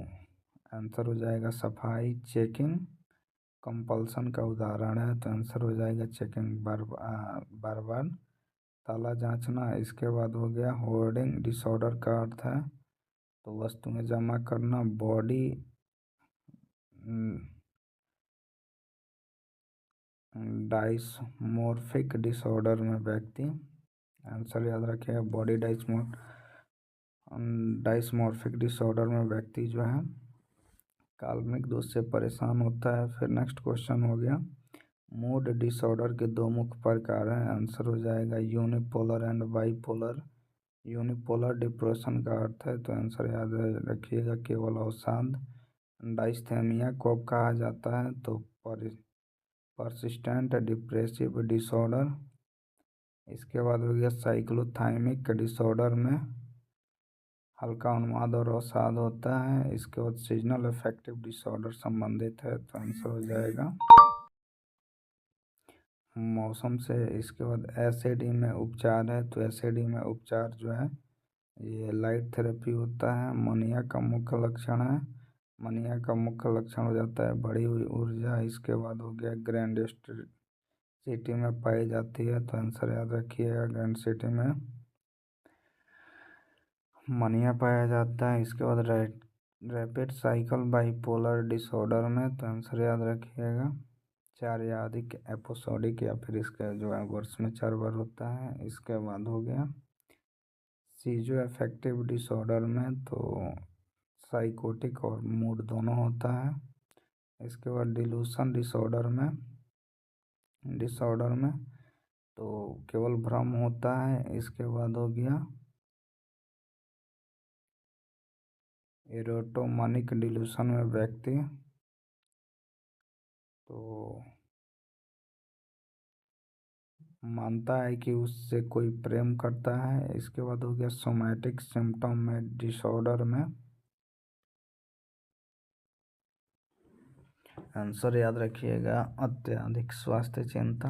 आंसर हो जाएगा सफाई चेकिंग। कंपल्सन का उदाहरण है, तो आंसर हो जाएगा चेकिंग, बार बार ताला जांचना। इसके बाद हो गया होर्डिंग डिसऑर्डर का अर्थ है तो वस्तुएं जमा करना। बॉडी डाइसमोर्फिक डिसऑर्डर में व्यक्ति, आंसर याद रखिएगा बॉडी डाइसमोर्फिक डिसऑर्डर में व्यक्ति जो है काल्पनिक दोष से परेशान होता है। फिर नेक्स्ट क्वेश्चन हो गया मूड डिसऑर्डर के दो मुख्य प्रकार हैं, आंसर हो जाएगा unipolar and bipolar. Unipolar depression का अर्थ है, तो आंसर याद रखिएगा केवल अवसाद। डाइस्थेमिया को कहा जाता है, तो परसिस्टेंट डिप्रेसिव डिसऑर्डर। इसके बाद हो गया साइक्लोथाइमिक डिसऑर्डर में हल्का उन्माद और अवसाद होता है। इसके बाद सीजनल अफेक्टिव डिसऑर्डर संबंधित है, तो आंसर हो जाएगा मौसम से। इसके बाद एसएडी में उपचार है, तो एसएडी में उपचार जो है ये लाइट थेरेपी होता है। मनिया का मुख्य लक्षण है, मनिया का मुख्य लक्षण हो जाता है बढ़ी हुई ऊर्जा। इसके बाद हो गया ग्रैंड सिटी में पाई जाती है, तो आंसर याद रखिएगा ग्रैंड सिटी में मनिया पाया जाता है। इसके बाद रैपिड साइकिल बाइपोलर डिसऑर्डर में, तो आंसर याद रखिएगा 4 या अधिक एपिसोडिक, या फिर इसका जो है वर्ष में 4 बार होता है। इसके बाद हो गया सीजो अफेक्टिव डिसऑर्डर में, तो साइकोटिक और मूड दोनों होता है। इसके बाद डिलूशन डिसऑर्डर में तो केवल भ्रम होता है। इसके बाद हो गया एरोटोमनिक डिलूशन में व्यक्ति तो मानता है कि उससे कोई प्रेम करता है। इसके बाद हो गया सोमैटिक सिम्टम में डिसऑर्डर में, आंसर याद रखिएगा अत्यधिक स्वास्थ्य चिंता।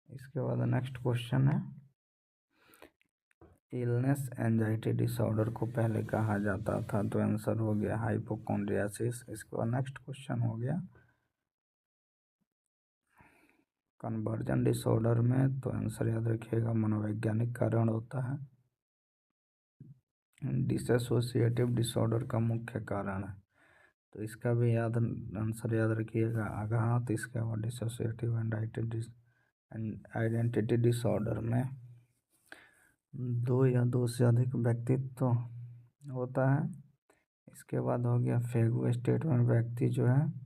इसके बाद नेक्स्ट क्वेश्चन है इलनेस एंजाइटी डिसऑर्डर को पहले कहा जाता था, तो आंसर हो गया हाइपोकॉन्ड्रियासिस। इसके बाद नेक्स्ट क्वेश्चन हो गया कन्वर्जन डिसऑर्डर में, तो आंसर याद रखिएगा मनोवैज्ञानिक कारण होता है। डिसोसिएटिव डिसऑर्डर का मुख्य कारण है, तो इसका भी आंसर याद रखिएगा आघात। इसके बाद डिसोसिएटिव आइडेंटिटी डिसऑर्डर में 2 या 2 से अधिक व्यक्तित्व होता है। इसके बाद हो गया फेगू स्टेट में व्यक्ति जो है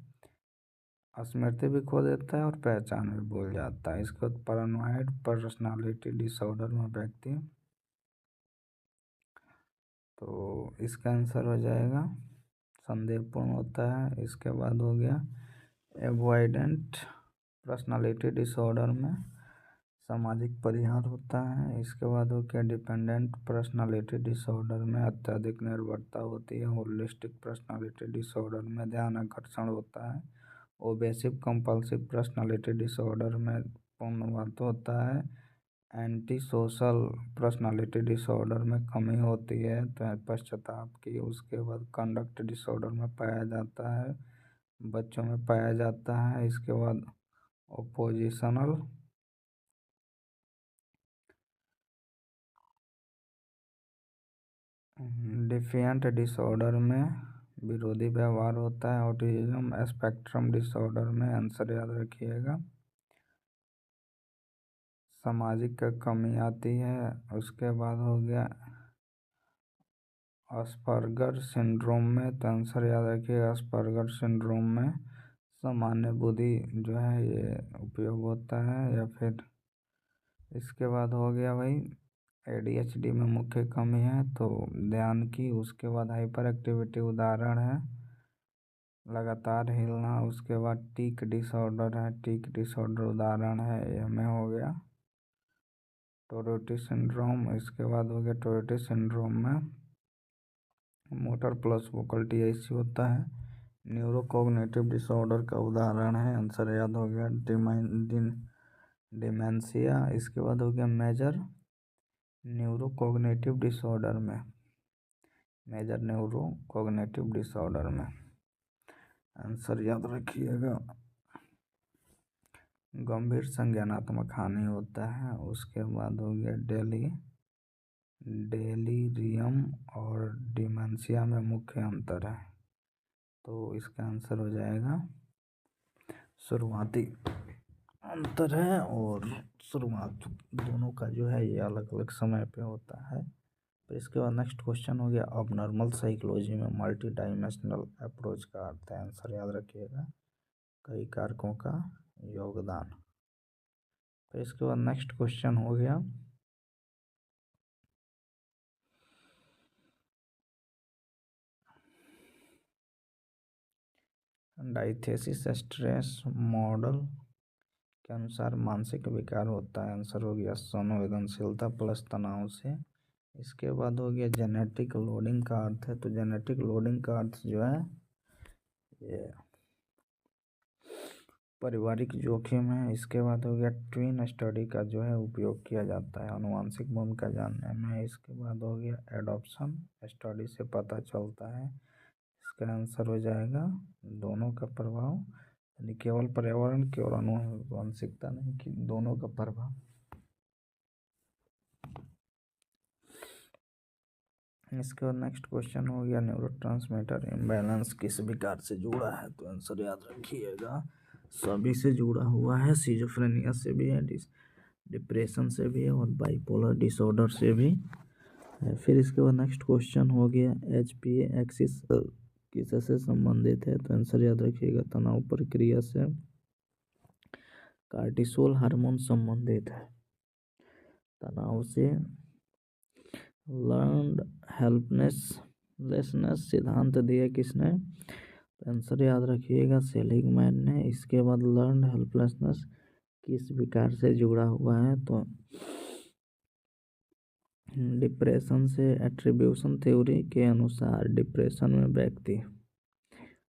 स्मृति भी खो देता है और पहचान भी भूल जाता है। इसके बाद पैरानॉइड पर्सनालिटी डिसऑर्डर में व्यक्ति, तो इसका आंसर हो जाएगा संदेहपूर्ण होता है। इसके बाद हो गया एवॉइडेंट पर्सनालिटी डिसऑर्डर में सामाजिक परिहार होता है। इसके बाद हो गया डिपेंडेंट पर्सनालिटी डिसऑर्डर में अत्यधिक निर्भरता होती है। होलिस्टिक पर्सनालिटी डिसऑर्डर में ध्यान आकर्षण होता है। ओबेसिव कंपल्सिव पर्सनालिटी डिसऑर्डर में पूर्णवत होता है। एंटी सोशल पर्सनालिटी डिसऑर्डर में कमी होती है, तो पश्चाताप की। उसके बाद कंडक्ट डिसऑर्डर में पाया जाता है, बच्चों में पाया जाता है। इसके बाद ओपोजिशनल डिफिएंट डिसऑर्डर में विरोधी व्यवहार होता है। ऑटिज्म स्पेक्ट्रम डिसऑर्डर में आंसर याद रखिएगा सामाजिक का कमी आती है। उसके बाद हो गया अस्पर्गर सिंड्रोम में, तो आंसर याद रखिएगा अस्पर्गर सिंड्रोम में सामान्य बुद्धि जो है ये उपयोग होता है। या फिर इसके बाद हो गया भाई ADHD में मुख्य कमी है तो ध्यान की। उसके बाद हाइपर एक्टिविटी उदाहरण है लगातार हिलना। उसके बाद टिक डिसऑर्डर है, टिक डिसऑर्डर उदाहरण है में हो गया टोरेटी सिंड्रोम। इसके बाद हो गया टोरेटी सिंड्रोम में मोटर प्लस वोकल TIC होता है। न्यूरोकॉग्निटिव डिसऑर्डर का उदाहरण है, आंसर याद हो गया डिमेंशिया। इसके बाद हो गया मेजर न्यूरोकॉग्निटिव डिसऑर्डर में, मेजर न्यूरोकॉग्निटिव डिसऑर्डर में आंसर याद रखिएगा गंभीर संज्ञानात्मक हानि होता है। उसके बाद हो गया डेलीरियम और डिमेंशिया में मुख्य अंतर है, तो इसका आंसर हो जाएगा शुरुआती अंतर है। और शुरुआत दोनों का जो है ये अलग अलग समय पे होता है। तो इसके बाद नेक्स्ट क्वेश्चन हो गया अब नॉर्मल साइकोलॉजी में मल्टी डायमेंशनल अप्रोच का अर्थ है, आंसर याद रखिएगा कई कारकों का योगदान। तो इसके बाद नेक्स्ट क्वेश्चन हो गया डाइथेसिस स्ट्रेस मॉडल के अनुसार मानसिक विकार होता है, आंसर हो गया संवेदनशीलता प्लस तनाव से। इसके बाद हो गया जेनेटिक लोडिंग का अर्थ है, तो जेनेटिक लोडिंग का अर्थ जो है ये पारिवारिक जोखिम है। इसके बाद हो गया ट्विन स्टडी का जो है उपयोग किया जाता है आनुवंशिक भूमिका जानने में। इसके बाद हो गया एडॉप्शन स्टडी से पता चलता है, इसका आंसर हो जाएगा दोनों का प्रभाव, यानी केवल पर्यावरण की और आनुवंशिकता नहीं कि दोनों का प्रभाव। इसके बाद नेक्स्ट क्वेश्चन हो गया न्यूरोट्रांसमीटर इम्बैलेंस किस विकार से जुड़ा है, तो आंसर याद रखिएगा सभी से जुड़ा हुआ है, सिजोफ्रेनिया से भी है, डिप्रेशन से भी है और बाइपोलर डिसऑर्डर से भी है। फिर इसके बाद नेक्स्ट क्वेश्चन हो गया HPA एक्सिस किससे संबंधित है, तो आंसर याद रखिएगा तनाव प्रक्रिया से। कार्टिसोल हार्मोन संबंधित है तनाव से। लर्नड हेल्पलेसनेस सिद्धांत दिया किसने, तो आंसर याद रखिएगा सेलिगमैन ने। इसके बाद लर्नड हेल्पलेसनेस किस विकार से जुड़ा हुआ है, तो डिप्रेशन से। एट्रीब्यूशन थ्योरी के अनुसार डिप्रेशन में व्यक्ति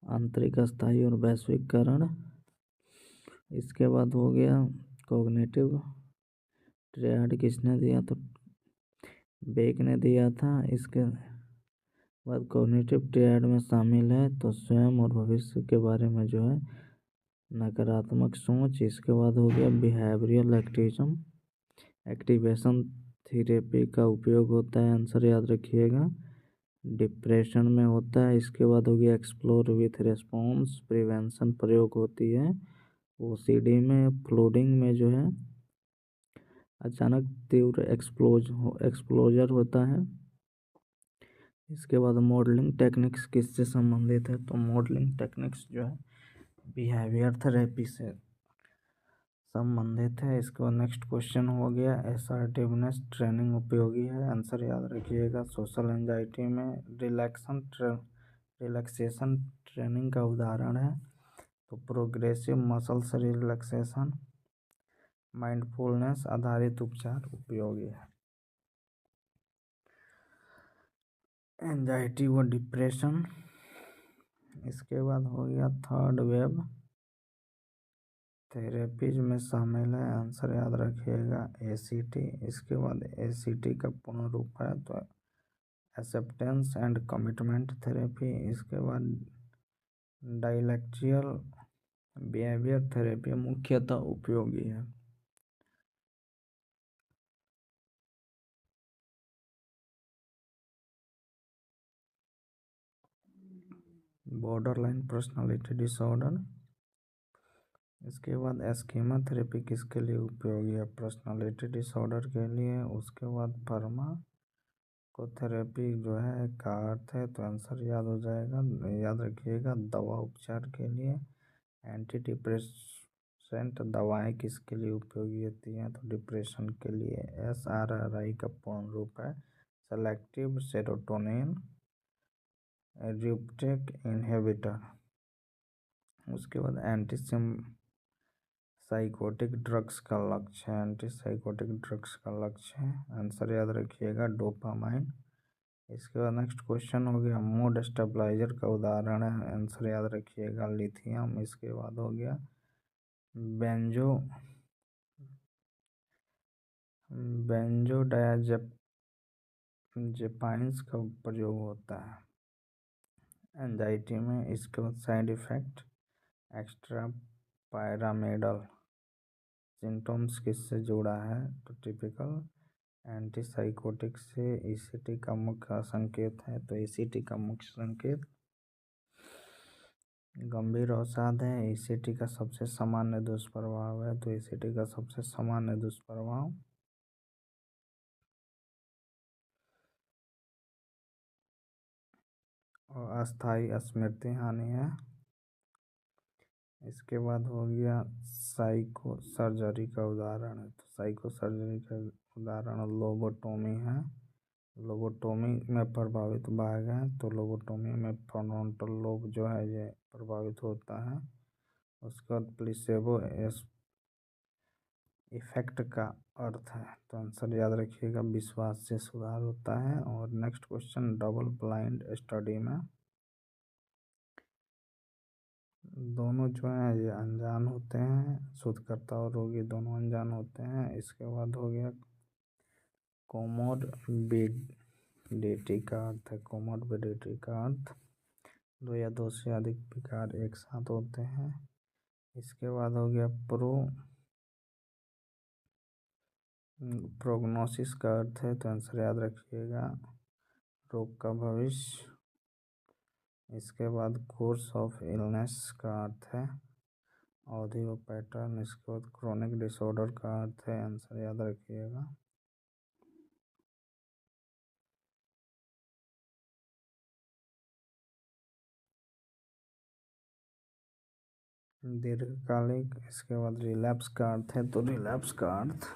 आंतरिक अस्थायी और वैश्विकरण। इसके बाद हो गया कॉग्निटिव ट्रियाड किसने दिया, तो बेक ने दिया था। इसके बाद कॉग्निटिव ट्रियाड में शामिल है तो स्वयं और भविष्य के बारे में जो है नकारात्मक सोच। इसके बाद हो गया बिहेवियरल एक्टिवेशन थेरेपी का उपयोग होता है, आंसर याद रखिएगा डिप्रेशन में होता है। इसके बाद हो गया एक्सप्लोर विथ रिस्पॉन्स प्रिवेंशन प्रयोग होती है OCD में। फ्लोडिंग में जो है अचानक तीव्र एक्सप्लोजर होता है। इसके बाद मॉडलिंग टेक्निक्स किससे संबंधित है, तो मॉडलिंग टेक्निक्स जो है बिहेवियर थेरेपी से संबंधित है। इसके बाद नेक्स्ट क्वेश्चन हो गया असर्टिवनेस ट्रेनिंग उपयोगी है, आंसर याद रखिएगा सोशल एंजाइटी में रिलैक्सेशन ट्रेनिंग का उदाहरण है, तो प्रोग्रेसिव मसल्स रिलैक्सेशन माइंडफुलनेस आधारित उपचार उपयोगी है। एंजाइटी व डिप्रेशन। इसके बाद हो गया थर्ड वेव थेरेपीज में शामिल है, आंसर याद रखिएगा ACT। इसके बाद ACT का पूर्ण रूप है तो एक्सेप्टेंस एंड कमिटमेंट थेरेपी। इसके बाद डायलेक्टियल बिहेवियर थेरेपी मुख्यतः उपयोगी है। बॉर्डरलाइन पर्सनालिटी डिसऑर्डर इसके बाद एस्कीमा थेरेपी किसके लिए उपयोगी है? पर्सनालिटी डिसऑर्डर के लिए। उसके बाद फार्माकोथेरेपी जो है का अर्थ है, तो आंसर याद हो जाएगा, याद रखिएगा, दवा उपचार के लिए। एंटी डिप्रेसेंट दवाएं किसके लिए उपयोगी होती हैं? तो डिप्रेशन के लिए। SRRI का पूर्ण रूप है सेलेक्टिव सेरोटोनिन रिuptake इनहिबिटर। उसके बाद साइकोटिक ड्रग्स का लक्ष्य है, एंटीसाइकोटिक ड्रग्स का लक्ष्य है, आंसर याद रखिएगा, डोपामाइन। इसके बाद नेक्स्ट क्वेश्चन हो गया मूड स्टेबलाइजर का उदाहरण है, आंसर याद रखिएगा, लिथियम। इसके बाद हो गया बेंजोडायाजेपाइंस का प्रयोग होता है एंजाइटी में। इसके बाद side effect extra pyramidal symptoms किससे जुड़ा है? तो टिपिकल एंटीसाइकोटिक से। ईसीटी का मुख्य संकेत है, तो ईसीटी का मुख्य संकेत गंभीर अवसाद है। ईसीटी का सबसे सामान्य दुष्प्रभाव है, तो ईसीटी का सबसे सामान्य दुष्प्रभाव और अस्थायी स्मृति हानि है। इसके बाद हो गया साइको सर्जरी का उदाहरण है, तो साइको सर्जरी का उदाहरण लोबोटोमी है। लोबोटोमी में प्रभावित भाग है, तो लोबोटोमी में फ्रंटल लोब जो है ये प्रभावित होता है। उसके बाद प्लेसेबो इफेक्ट का अर्थ है, तो आंसर याद रखिएगा, विश्वास से सुधार होता है। और next question double blind study में दोनों जो हैं ये अनजान होते हैं, शोधकर्ता और रोगी दोनों अनजान होते हैं। इसके बाद हो गया कोमोरबिडिटी का अर्थ है, कोमोरबिडिटी का अर्थ दो या दो से अधिक विकार एक साथ होते हैं। इसके बाद हो गया प्रोग्नोसिस का अर्थ है, तो आंसर याद रखिएगा, रोग का भविष्य। इसके बाद कोर्स ऑफ इलनेस का अर्थ है अवधि व पैटर्न। इसके बाद क्रोनिक डिसऑर्डर का अर्थ है, आंसर याद रखिएगा। दीर्घकालिक। इसके बाद रिलैप्स का अर्थ है, तो रिलैप्स का अर्थ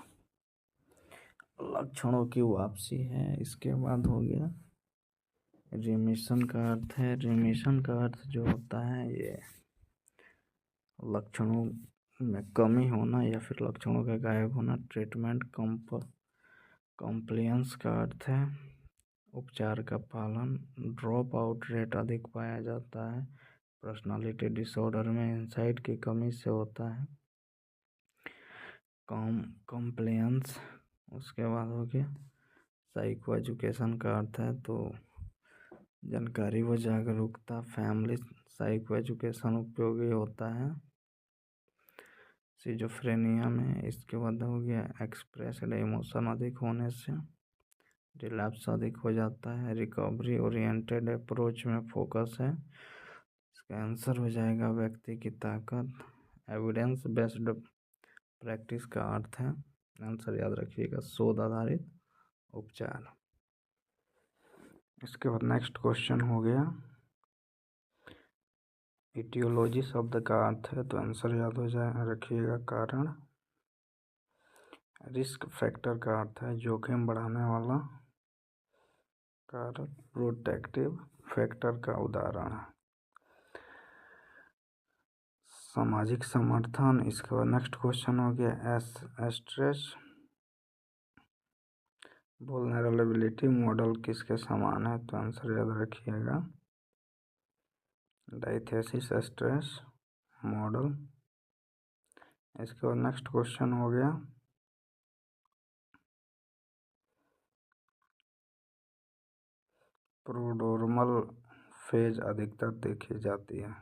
लक्षणों की वापसी है। इसके बाद हो गया रिमिशन का अर्थ है, रिमिशन का अर्थ जो होता है ये लक्षणों में कमी होना या फिर लक्षणों का गायब होना। ट्रीटमेंट कॉम्प्लियंस का अर्थ है उपचार का पालन। ड्रॉप आउट रेट अधिक पाया जाता है पर्सनालिटी डिसऑर्डर में, इंसाइट की कमी से होता है कॉम्प्लियंस। उसके बाद हो गया साइको एजुकेशन का अर्थ है, तो जानकारी व जागरूकता। फैमिली साइको एजुकेशन उपयोगी होता है सिजोफ्रेनिया में। इसके बाद हो गया एक्सप्रेस्ड इमोशन अधिक होने से रिलैप्स अधिक हो जाता है। रिकवरी ओरिएंटेड अप्रोच में फोकस है, इसका आंसर हो जाएगा व्यक्ति की ताकत। एविडेंस बेस्ड प्रैक्टिस का अर्थ है, आंसर याद रखिएगा, शोध आधारित उपचार। इसके बाद नेक्स्ट क्वेश्चन हो गया इटियोलॉजी शब्द का अर्थ है, तो आंसर याद हो जाए रखिएगा, कारण। रिस्क फैक्टर का अर्थ है जोखिम बढ़ाने वाला कारक। प्रोटेक्टिव फैक्टर का उदाहरण है सामाजिक समर्थन। इसके बाद नेक्स्ट क्वेश्चन हो गया स्ट्रेस वल्नरेबिलिटी मॉडल किसके समान है? तो आंसर याद रखिएगा, डायथेसिस स्ट्रेस मॉडल। इसके बाद नेक्स्ट क्वेश्चन हो गया प्रोड्रोमल फेज अधिकतर देखी जाती है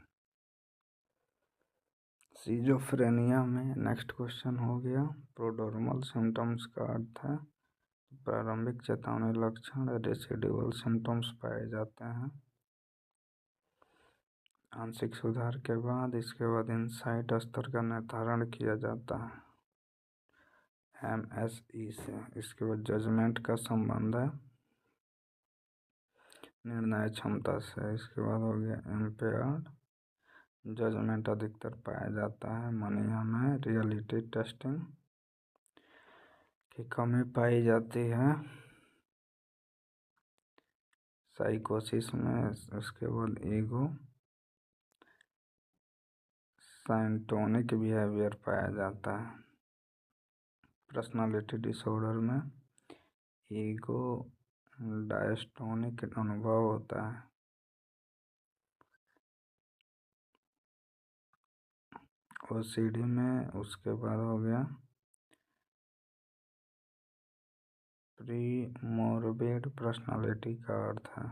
सिजोफ्रेनिया में। नेक्स्ट क्वेश्चन हो गया प्रोड्रोमल सिम्टम्स का अर्थ है प्रारंभिक चेतावनी लक्षण। रेसिडुअल सिम्टम्स पाए जाते हैं। आंशिक सुधार के बाद इसके बाद इनसाइट स्तर का निर्धारण किया जाता है MSE से। इसके बाद जजमेंट का संबंध है निर्णय क्षमता से। इसके बाद हो गया इम्पेयर्ड जजमेंट अधिकतर पाया जाता है मनिया में। रियलिटी टेस्टिंग की कमी पाई जाती है साइकोसिस में। उसके बाद ईगो साइंटोनिक बिहेवियर पाया जाता है। पर्सनालिटी डिसऑर्डर में ईगो डायस्टोनिक अनुभव होता है। OCD में उसके बाद हो गया प्रीमोर्बिड पर्सनालिटी का अर्थ है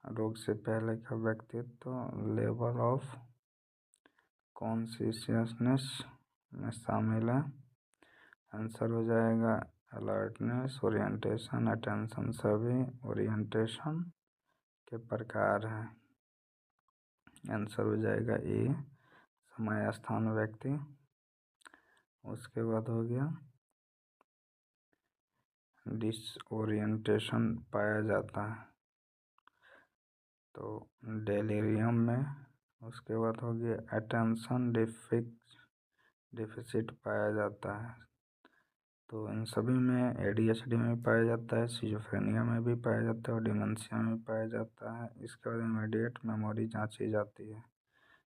रोग से पहले का व्यक्तित्व। लेवल ऑफ कॉन्शियसनेस में शामिल है। आंसर हो जाएगा अलर्टनेस, ओरिएंटेशन, अटेंशन। सभी ओरिएंटेशन के प्रकार हैं। आंसर हो जाएगा ए समय, स्थान, व्यक्ति। उसके बाद हो गया डिसओरिएंटेशन पाया जाता है तो डेलीरियम में। उसके बाद हो गया अटेंशन डिफिसिट पाया जाता है तो इन सभी में ADHD में पाया जाता है, सिजोफ्रेनिया में भी पाया जाता है और डिमेंशिया में पाया जाता है। इसके बाद इमीडिएट मेमोरी जांची जाती है।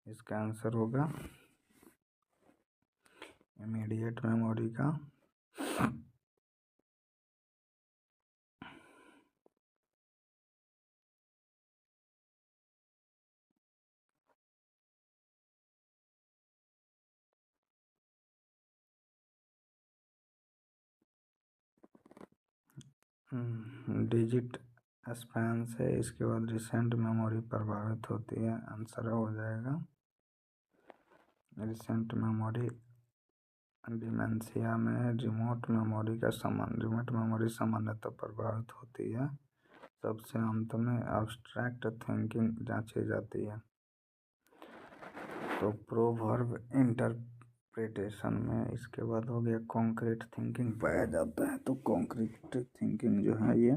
इसका आंसर होगा इमीडिएट मेमोरी का डिजिट स्पैन से। इसके बाद रिसेंट मेमोरी प्रभावित होती है। आंसर हो जाएगा रिसेंट मेमोरी। डिमेंशिया में रिमोट मेमोरी सामान्यतः प्रभावित होती है। सबसे अंत में एब्स्ट्रैक्ट थिंकिंग जांची जाती है तो प्रोवर्ब इंटरप्रिटेशन में। इसके बाद हो गया कॉन्क्रीट थिंकिंग पाया जाता है तो कॉन्क्रीट थिंकिंग जो है ये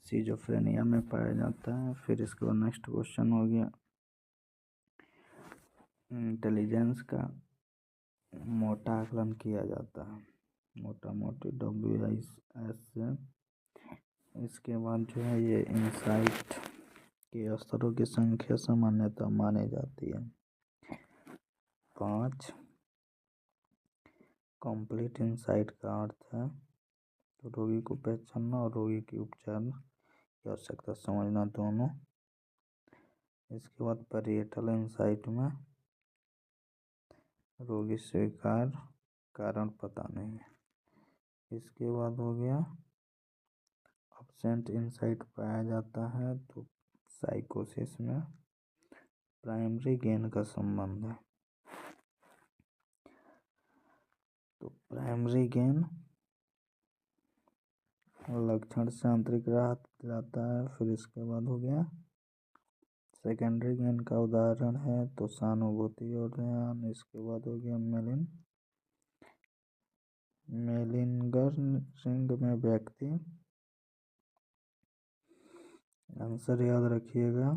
सिजोफ्रेनिया में पाया जाता है। फिर इसके बाद नेक्स्ट क्वेश्चन हो गया इंटेलिजेंस का मोटा आकलन किया जाता है मोटा मोटी WIS से। इसके बाद जो है ये इंसाइट के स्तरों की संख्या सामान्यतः मानी जाती है 5। कंप्लीट इंसाइट का अर्थ है तो रोगी को पहचानना और रोगी की उपचार की आवश्यकता समझना दोनों। इसके बाद पैरिएटल इंसाइट में रोगी स्वीकार कारण पता नहीं है। इसके बाद हो गया एब्सेंट इंसाइट पाया जाता है तो साइकोसिस में प्राइमरी गेन का संबंध है तो प्राइमरी गेन लक्षण से आंतरिक राहत दिलाता है। फिर इसके बाद हो गया सेकेंडरी गेन का उदाहरण है तो सहानुभूति और ध्यान। इसके बाद हो गया मेलिंगर रिंग में व्यक्ति। आंसर याद रखिएगा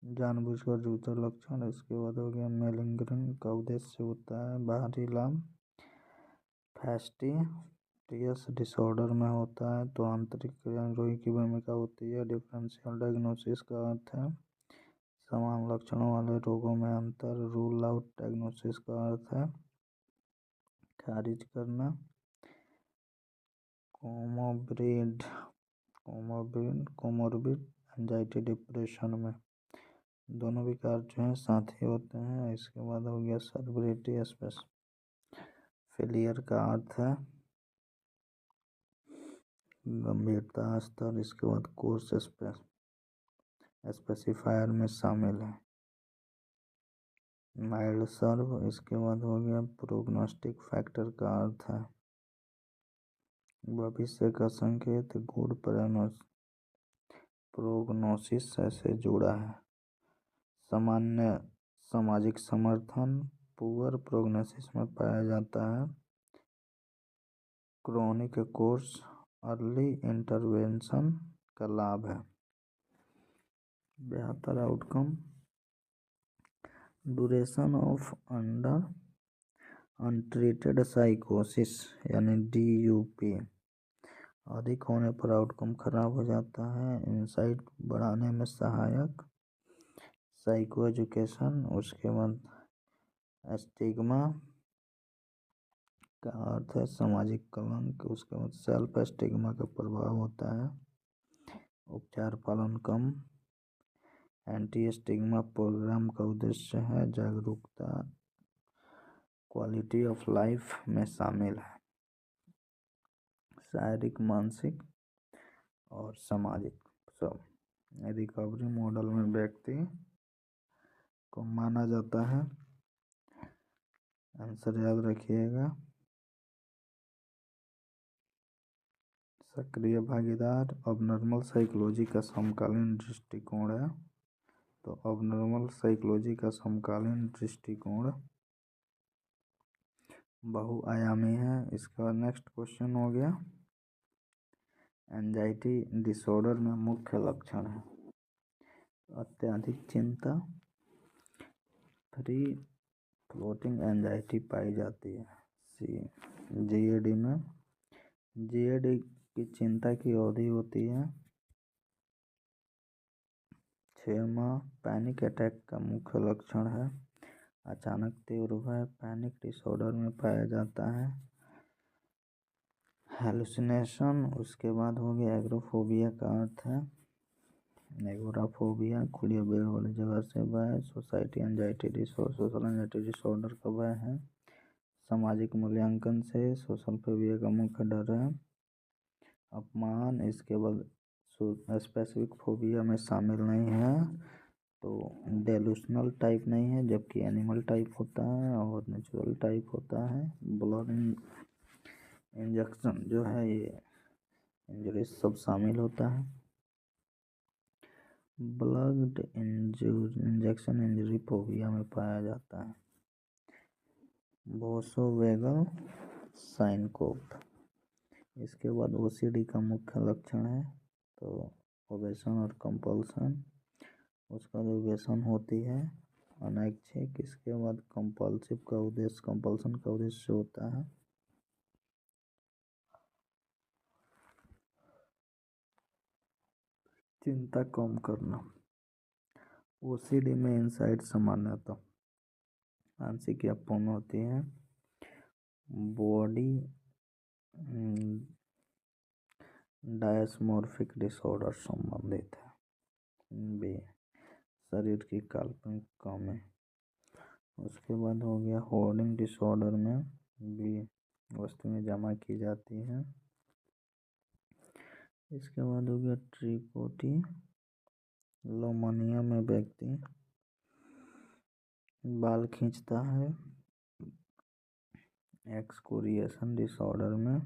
जानबूझकर जूता लक्षण। इसके बाद हो गया मेलिंगरिंग का उद्देश्य होता है बाहरी लाभ। फैस्टिटियस डिसऑर्डर में होता है तो आंतरिक रोगी की भूमिका होती है। डिफरेंशियल डायग्नोसिस का अर्थ है समान लक्षणों वाले रोगों में अंतर। रूल आउट डायग्नोसिस का अर्थ है खारिज करना। कोमोर्बिड एंजाइटी डिप्रेशन में दोनों विकार जो हैं साथ ही होते हैं। इसके बाद हो गया सर्बिलिटी स्पेस फेलियर का अर्थ है गंभीरता स्तर। इसके बाद कोर्स स्पेसिफायर में शामिल है माइल्ड सर्व। इसके बाद हो गया प्रोग्नोस्टिक फैक्टर का अर्थ है भविष्य का संकेत गुड प्रोग्नोसिस से जुड़ा है। सामान्य सामाजिक समर्थन पुअर प्रोग्नोसिस में पाया जाता है। क्रोनिक कोर्स अर्ली इंटरवेंशन का लाभ है। बेहतर outcome duration of under untreated साइकोसिस यानी DUP अधिक होने पर आउटकम खराब हो जाता है। इंसाइट बढ़ाने में सहायक साइको एजुकेशन। उसके बाद एस्टिग्मा का अर्थ है सामाजिक कलंक। उसके बाद सेल्फ एस्टिग्मा का प्रभाव होता है। उपचार पालन कम। एंटी एस्टिग्मा प्रोग्राम का उद्देश्य है जागरूकता क्वालिटी ऑफ लाइफ में शामिल है। शारीरिक मानसिक और सामाजिक सब रिकवरी मॉडल में व्यक्ति को माना जाता है। आंसर याद रखिएगा। सक्रिय भागीदार अबनॉर्मल साइकोलॉजी का समकालीन दृष्टिकोण है। तो अबनॉर्मल साइकोलॉजी का समकालीन दृष्टिकोण बहुआयामी है। इसका नेक्स्ट क्वेश्चन हो गया एंजाइटी डिसऑर्डर में मुख्य लक्षण है। अत्यधिक चिंता फ्री फ्लोटिंग एंजाइटी पाई जाती है। GAD में GAD की चिंता की अवधि होती है 6 माह। पैनिक अटैक का मुख्य लक्षण है अचानक तीव्र भय। पैनिक डिसऑर्डर में पाया जाता है हेलुसिनेशन। उसके बाद हो गया एग्रोफोबिया का अर्थ है एगोराफोबिया खुली भीड़ वाली जगह से भय। Society anxiety disorder social anxiety disorder का भय है सामाजिक मूल्यांकन से। सोशल फोबिया का मुख्य डर है अपमान। इसके बाद स्पेसिफिक फोबिया में शामिल नहीं है तो डेलूशनल टाइप नहीं है जबकि एनिमल टाइप होता है और नेचुरल टाइप होता है। ब्लड इंजेक्शन जो है ये इंजरी सब शामिल होता है। ब्लड इंजेक्शन इंजरी फोबिया में पाया जाता है। वोसोवेगल साइनकोप। इसके बाद OCD का मुख्य लक्षण है तो ओबेसन और कंपल्सन। उसका जो व्यसन होती है अनैच्छिक। इसके बाद कंपल्सिव का उद्देश्य कंपल्सन का उद्देश्य होता है चिंता कम करना। OCD में इंसाइट सामान्यतः आंशिक या पूर्ण होती है। बॉडी डायस्मोर्फिक डिसऑर्डर संबंधित है। B शरीर की काल्पनिक कमी। उसके बाद हो गया होर्डिंग डिसऑर्डर में B वस्तुएं जमा की जाती हैं। इसके बाद हो गया ट्रिकोटी लोमनिया में व्यक्ति बाल खींचता है। एक्सकोरिएशन डिसऑर्डर में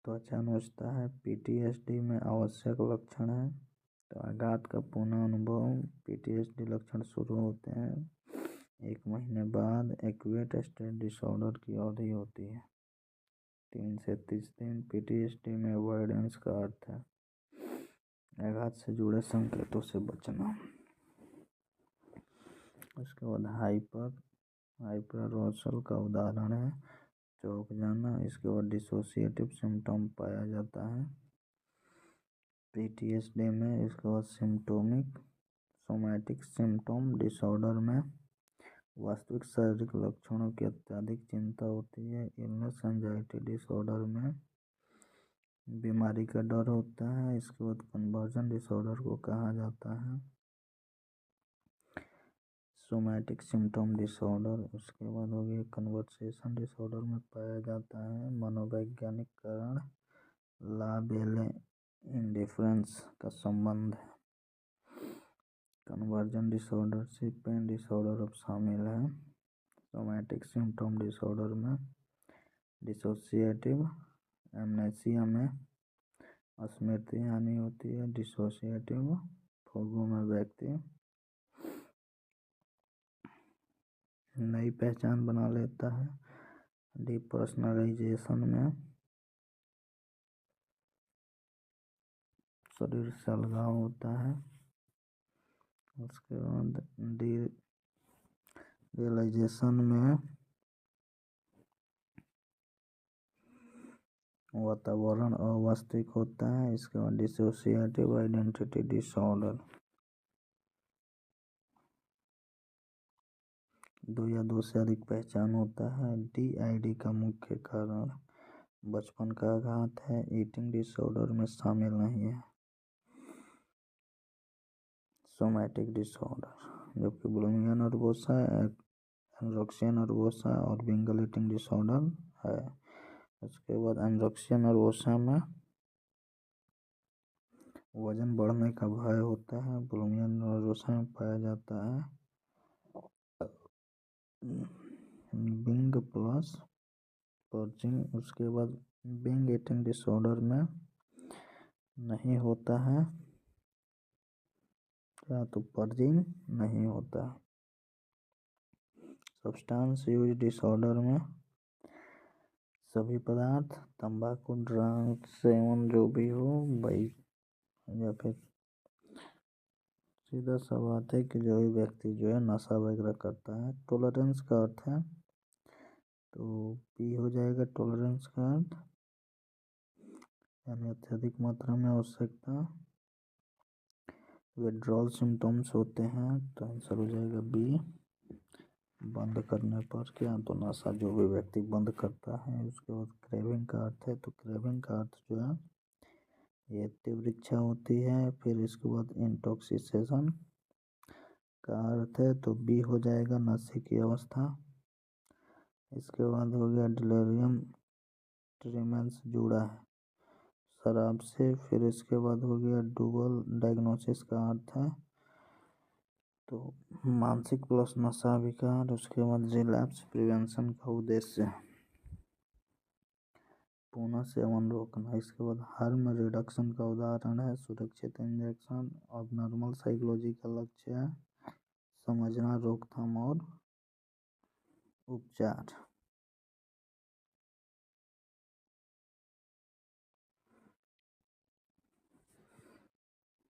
त्वचा नोचता है। PTSD में आवश्यक लक्षण है तो आघात का पुनः अनुभव। PTSD लक्षण शुरू होते हैं 1 महीने बाद। एक्यूट स्ट्रेस डिसऑर्डर की अवधि होती है 3 से 30 दिन। PTSD में अवॉइडेंस का अर्थ है आघात से जुड़े संकेतों से बचना। उसके बाद हाइपररोसल का उदाहरण है चौंक जाना। इसके बाद डिसोसिएटिव सिम्टम पाया जाता है PTSD में। इसके बाद सोमैटिक सिम्टम डिसऑर्डर में वास्तविक शारीरिक लक्षणों की अत्यधिक चिंता होती है। इलनेस एंजाइटी डिसऑर्डर में बीमारी का डर होता है। इसके बाद कन्वर्जन डिसऑर्डर को कहा जाता है सोमैटिक सिम्टम डिसऑर्डर। उसके बाद हो गया कन्वर्सेशन डिसऑर्डर में पाया जाता है मनोवैज्ञानिक कारण लाबेले इंडिफरेंस का संबंध है। कन्वर्जन डिसऑर्डर से पेन डिसऑर्डर अब शामिल है। सोमैटिक सिम्टम डिसऑर्डर में डिसोसिएटिव एमनेसिया में स्मृति हानि होती है, डिसोसिएटिव फोगो में व्यक्ति नई पहचान बना लेता है, डिपर्सनलाइजेशन में शरीर से अलगाव होता है। उसके बाद रियलाइजेशन में वातावरण अवास्तविक होता है। इसके बाद डिसोसिएटिव आइडेंटिटी डिसऑर्डर, दो या दो से अधिक पहचान होता है। DID का मुख्य कारण बचपन का आघात है, ईटिंग डिसऑर्डर में शामिल नहीं है। सोमैटिक डिसऑर्डर जबकि बुलिमिया नर्वोसा, एनोरेक्सिया नर्वोसा और बिंगल ईटिंग डिसऑर्डर है। उसके बाद एनोरेक्सिया नर्वोसा में वजन बढ़ने का भय होता है, बुलिमिया नर्वोसा में पाया जाता है। बिंग प्लस पर्जिंग, उसके बाद बिंग ईटिंग डिसऑर्डर में नहीं होता है, या तो पर्जिंग नहीं होता। सब्सटेंस यूज डिसऑर्डर में सभी पदार्थ, तंबाकू, ड्रग्स सेवन जो भी हो भाई, या फिर सीधा सा बात है कि जो भी व्यक्ति जो है नशा वगैरह करता है। टॉलरेंस का अर्थ है तो पी हो जाएगा टॉलरेंस का अर्थ, यानी अत्यधिक मात्रा में आवश्यकता। विड्रॉल सिम्टम्स होते हैं तो आंसर हो जाएगा बी, बंद करने पर क्या, तो नशा जो भी व्यक्ति बंद करता है। उसके बाद क्रेविंग का अर्थ है तो क्रेविंग का अर्थ जो है ये तीव्र इच्छा होती है। फिर इसके बाद इंटॉक्सिकेशन का अर्थ है तो बी हो जाएगा, नशे की अवस्था। इसके बाद हो गया डिलीरियम ट्रीमेंस, जुड़ा है शराब से। फिर इसके बाद हो गया डुअल डायग्नोसिस का अर्थ है तो मानसिक प्लस नशा विकार। उसके बाद रिलैप्स प्रिवेंशन का उद्देश्य पुनः सेवन रोकना। इसके बाद हार्म रिडक्शन का उदाहरण है सुरक्षित इंजेक्शन। अब नॉर्मल साइकोलॉजी का लक्ष्य है समझना, रोकथाम और उपचार।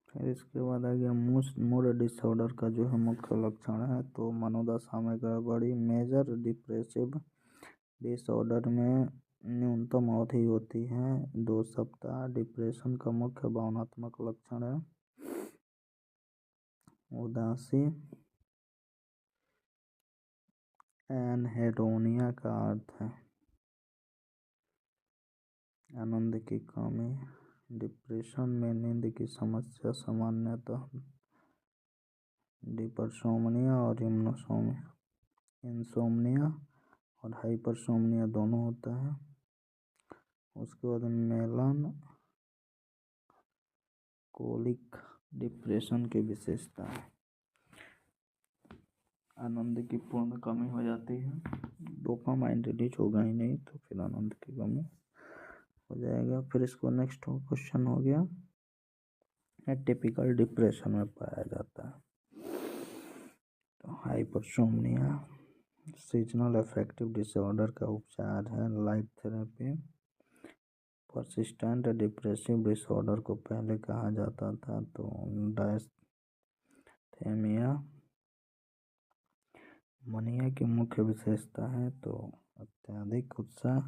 फिर इसके बाद आ गया मूड डिसऑर्डर का जो है मुख्य लक्षण है तो मनोदशा में गड़बड़ी। मेजर डिप्रेसिव डिसऑर्डर में न्यूनतम अवधि होती है 2 सप्ताह। डिप्रेशन का मुख्य भावनात्मक लक्षण है उदासी। एनहेडोनिया का अर्थ है आनंद की कमी। डिप्रेशन में नींद की समस्या सामान्यतः डिपरसोमनिया और इंसोमनिया और हाइपरसोमनिया दोनों होता है। उसके बाद मेलन कोलिक डिप्रेशन की विशेषता है आनंद की पूर्ण कमी हो जाती है, डोपामाइन रिलीज होगा ही नहीं तो फिर आनंद की कमी हो जाएगा। फिर इसको नेक्स्ट क्वेश्चन हो गया टिपिकल डिप्रेशन में पाया जाता है तो हाइपरसोमनिया। सीजनल अफेक्टिव डिसऑर्डर का उपचार है light therapy. Persistent depressive disorder को पहले कहा जाता था तो डायस्थेमिया। मनिया की मुख्य विशेषता है तो अत्यधिक उत्साह।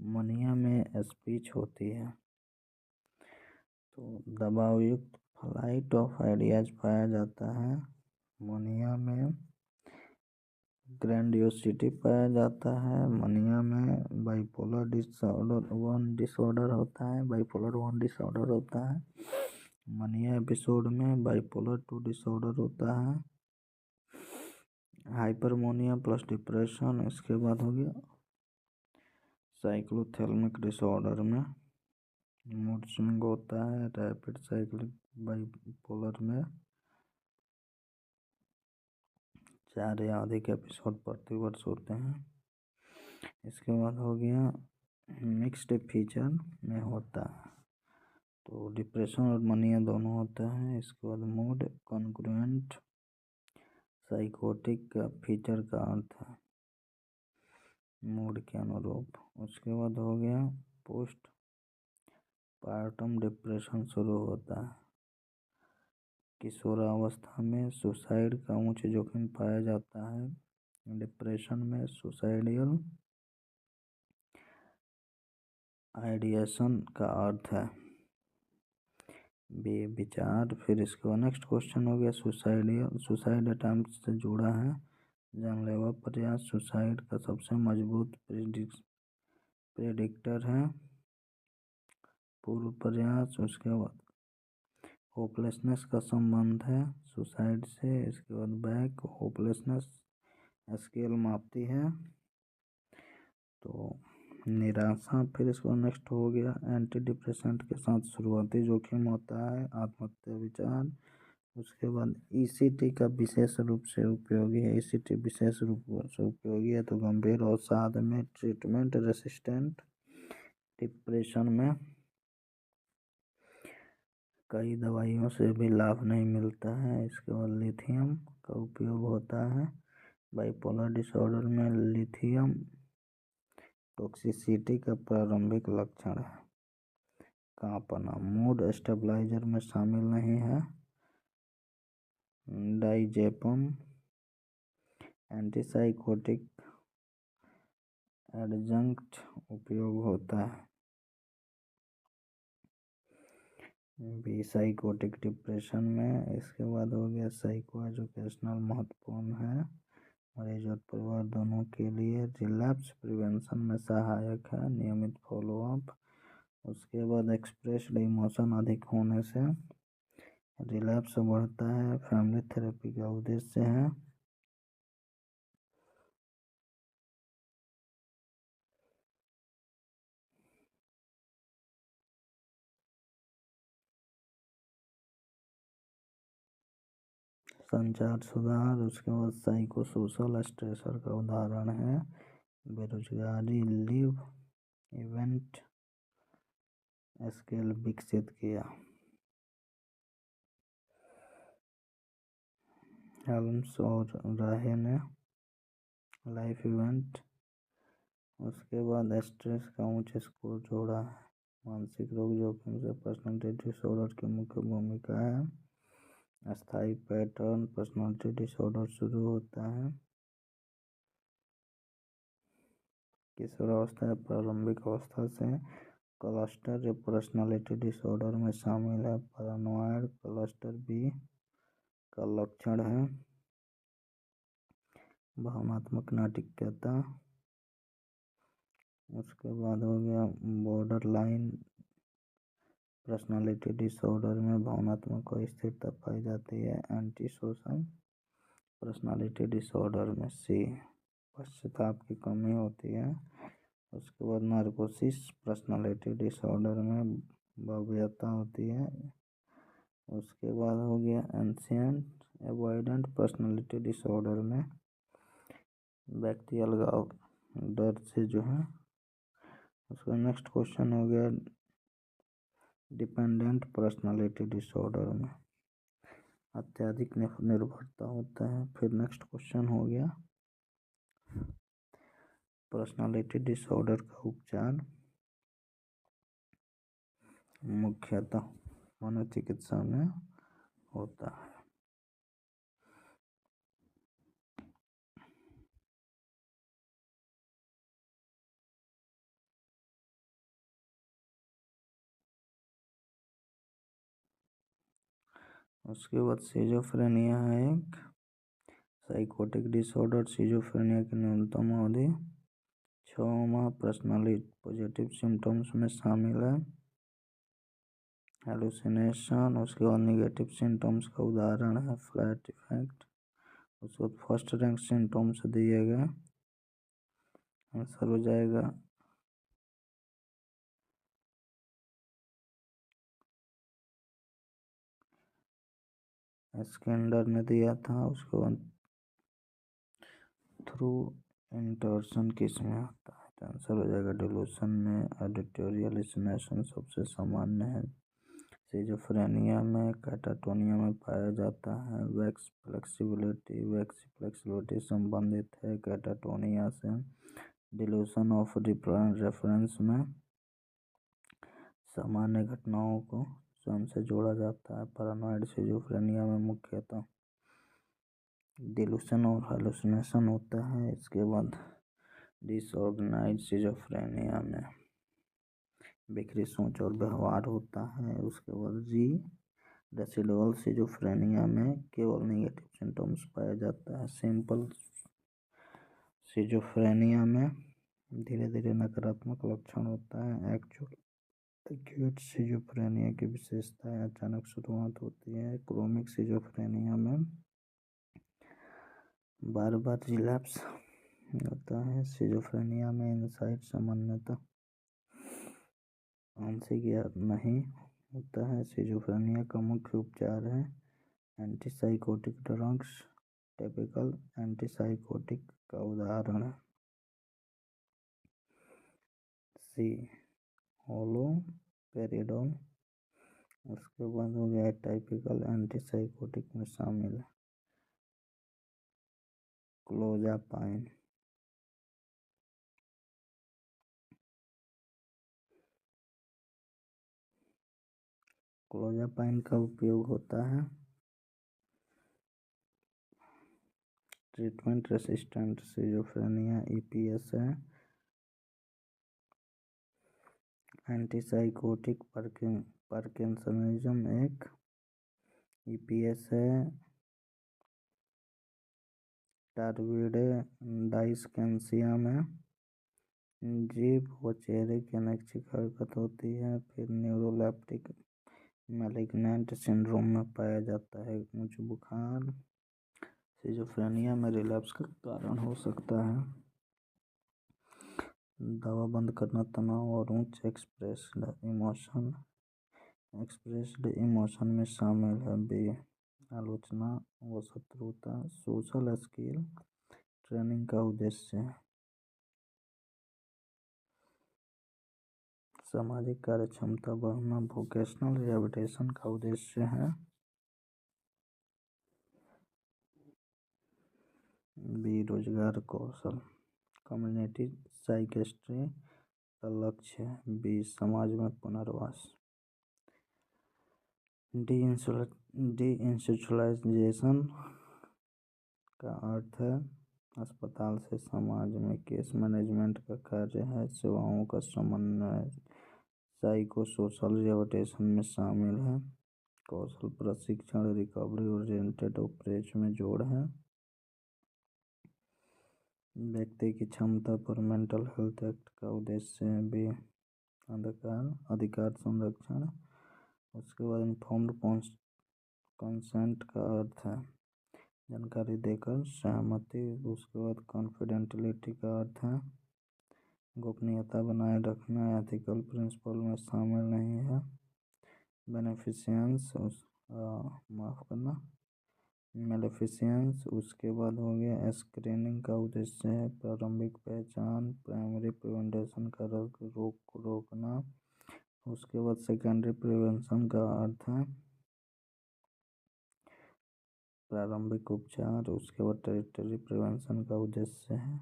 मनिया में स्पीच होती है तो दबावयुक्त फ्लाइट ऑफ आइडियाज पाया जाता है। मनिया में ग्रैंडियोसिटी पाया जाता है। मनिया में बाइपोलर डिसऑर्डर होता है, बाइपोलर 1 डिसऑर्डर होता है। मनिया एपिसोड में बाइपोलर 2 डिसऑर्डर होता है। हाइपरमोनिया प्लस डिप्रेशन। इसके बाद हो गया साइक्लोथैल्मिक डिसऑर्डर में मूड स्विंग होता है। रैपिड साइक्लिक बाइपोलर में 4 या अधिक एपिसोड प्रतिवर्ष होते हैं। इसके बाद हो गया मिक्स्ड फीचर में होता है तो डिप्रेशन और मनिया दोनों होता है। इसके बाद मूड कॉन्ग्रुएंट साइकोटिक का फीचर का अर्थ है मूड के अनुरूप। उसके बाद हो गया पोस्ट पार्टम डिप्रेशन शुरू होता है। किशोरावस्था में सुसाइड का उच्च जोखिम पाया जाता है। डिप्रेशन में सुसाइडियल आइडिएशन का अर्थ है विचार। फिर इसके बाद नेक्स्ट क्वेश्चन हो गया सुसाइड अटेम्प्ट से जुड़ा है। जानलेवा प्रयास सुसाइड का सबसे मजबूत प्रेडिक्टर है। पूर्व प्रयास। उसके बाद होपलेसनेस का संबंध है सुसाइड से। इसके बाद बैक होपलेसनेस स्केल मापती है तो निराशा। फिर इसके बाद नेक्स्ट हो गया एंटी डिप्रेसेंट के साथ शुरुआती जोखिम होता है आत्महत्या विचार। उसके बाद ईसीटी का विशेष रूप से उपयोगी है। ईसीटी विशेष रूप से उपयोगी है तो गंभीर अवसाद में ट्रीटमेंट रेसिस्टेंट डिप्रेशन में कई दवाइयों से भी लाभ नहीं मिलता है। इसके बाद लिथियम का उपयोग होता है बाइपोलर डिसऑर्डर में। लिथियम टॉक्सिसिटी का प्रारंभिक लक्षण है कांपना। मूड स्टेबलाइजर में शामिल नहीं है। डाइजेपम एंटीसाइकोटिक एडजंक्ट उपयोग होता है साइकोटिक डिप्रेशन में। इसके बाद हो गया साइको एजुकेशनल महत्वपूर्ण है मरीज और परिवार दोनों के लिए। रिलैप्स प्रिवेंशन में सहायक है नियमित फॉलोअप। उसके बाद एक्सप्रेस्ड इमोशन अधिक होने से रिलैप्स बढ़ता है फैमिली थेरेपी का उद्देश्य है। संचार सुधार। उसके बाद साइको सोशल स्ट्रेसर का उदाहरण है बेरोजगारी लीव इवेंट स्केल विकसित किया। हेल्म्स और राहे ने लाइफ इवेंट। उसके बाद स्ट्रेस का उच्च स्कोर जोड़ा है। मानसिक रोग जोखिम से पर्सनालिटी डिसऑर्डर की मुख्य भूमिका है। अस्थायी पैटर्न पर्सनालिटी डिसऑर्डर शुरू होता है किशोरावस्था या प्रारंभिक अवस्था से। क्लस्टर पर्सनालिटी डिसऑर्डर में शामिल है। पैरानॉइड क्लस्टर बी का लक्षण है। भावनात्मक नाटकीयता। उसके बाद हो गया बॉर्डर लाइन पर्सनालिटी डिसऑर्डर में भावनात्मक अस्थिरता पाई जाती है। एंटी सोशल पर्सनालिटी डिसऑर्डर में सी पश्चाताप की कमी होती है। उसके बाद नार्कोसिस पर्सनालिटी डिसऑर्डर में भव्यता होती है। उसके बाद हो गया एंशिएंट एवॉइडेंट पर्सनालिटी डिसऑर्डर में व्यक्ति अलगाव डर से जो है। उसका नेक्स्ट क्वेश्चन हो गया डिपेंडेंट पर्सनालिटी डिसऑर्डर में अत्यधिक निर्भरता होता है। फिर नेक्स्ट क्वेश्चन हो गया पर्सनालिटी डिसऑर्डर का उपचार मुख्यतः मनोचिकित्सा में होता है। उसके बाद सिजोफ्रेनिया है एक साइकोटिक डिसऑर्डर। सिजोफ्रेनिया की न्यूनतम अवधि 6 माह। पर्सनालिटी पॉजिटिव सिम्टम्स में शामिल है हेलुसिनेशन। उसके बाद निगेटिव सिम्टम्स का उदाहरण है फ्लैट इफेक्ट। उसके बाद फर्स्ट रैंक सिम्टम्स दिए गए आंसर हो जाएगा स्केंडर ने दिया था। उसके बाद थ्रू इंटर्सन किस में आता है तो आंसर हो जाएगा डिलूशन में। एडिटोरियल हेलुसिनेशन सबसे सामान्य है सिजोफ्रेनिया में कैटाटोनिया में पाया जाता है। वैक्स फ्लेक्सिबिलिटी संबंधित है कैटाटोनिया से। डिल्यूशन ऑफ रेफरेंस में सामान्य घटनाओं को स्वयं से जोड़ा जाता है। पैरानॉइड सिजोफ्रेनिया में मुख्यतः डिल्यूशन और हेलुसिनेशन होता है। इसके बाद डिसऑर्गेनाइज्ड सिजोफ्रेनिया में बिखरी सोच और व्यवहार होता है। उसके बाद रेसिडुअल सिजोफ्रेनिया में केवल नेगेटिव सिम्टम्स पाया जाता है। सिंपल सिजोफ्रेनिया में धीरे धीरे नकारात्मक लक्षण होता है। एक्यूट सिजोफ्रेनिया की विशेषताएं अचानक शुरुआत होती है। क्रोनिक सिजोफ्रेनिया में बार बार रिलैप्स होता है। सिजोफ्रेनिया में इनसाइट सामान्यतः आंशिक या नहीं होता है। सिजोफ्रेनिया का मुख्य उपचार है एंटीसाइकोटिक ड्रग्स। टिपिकल एंटीसाइकोटिक का उदाहरण है होलोपेरिडोल। उसके बाद हो गया टाइपिकल एंटीसाइकोटिक में शामिल है क्लोजापाइन। क्लोजापाइन का उपयोग होता है ट्रीटमेंट रेसिस्टेंट सिजोफ्रेनिया EPS है। एंटीसाइकोटिक पार्किंसनिज्म एक EPS है। टार्विडेंडाइस्केंसिया में जीभ व चेहरे की अनैच्छिक हरकत होती है। फिर न्यूरोलेप्टिक मैलिग्नेंट सिंड्रोम में पाया जाता है उच्च बुखार। सिजोफ्रेनिया में रिलैप्स का कारण हो सकता है दवा बंद करना, तनाव और उच्च एक्सप्रेस्ड इमोशन में शामिल है आलोचना व शत्रुता। सोशल स्किल ट्रेनिंग का उद्देश्य है सामाजिक कार्यक्षमता बढ़ाना। वोकेशनल रिहैबिलिटेशन का उद्देश्य है रोजगार कौशल। कम्युनिटी साइकेस्ट्री का लक्ष्य है समाज में पुनर्वास। डीइंस्टीट्यूशनलाइजेशन का अर्थ है अस्पताल से समाज में केस मैनेजमेंट का कार्य है। सेवाओं का समन्वय साइको सोशल रिहैबिलिटेशन में शामिल है। कौशल प्रशिक्षण रिकवरी ओरिएंटेड अप्रोच में जोड़ है। व्यक्ति की क्षमता पर मेंटल हेल्थ एक्ट का उद्देश्य है अधिकार संरक्षण। उसके बाद इन्फॉर्म्ड कंसेंट का अर्थ है जानकारी देकर सहमति। उसके बाद कॉन्फिडेंटियलिटी का अर्थ है गोपनीयता बनाए रखना। एथिकल प्रिंसिपल में शामिल नहीं है। बेनिफिशियंस मेलेफिशियंस। उसके बाद हो गया स्क्रीनिंग का उद्देश्य है प्रारंभिक पहचान। प्राइमरी प्रिवेंशन का रोकना। उसके बाद सेकेंडरी प्रिवेंशन का अर्थ है प्रारंभिक उपचार। उसके बाद टेरिटरी प्रिवेंशन का उद्देश्य है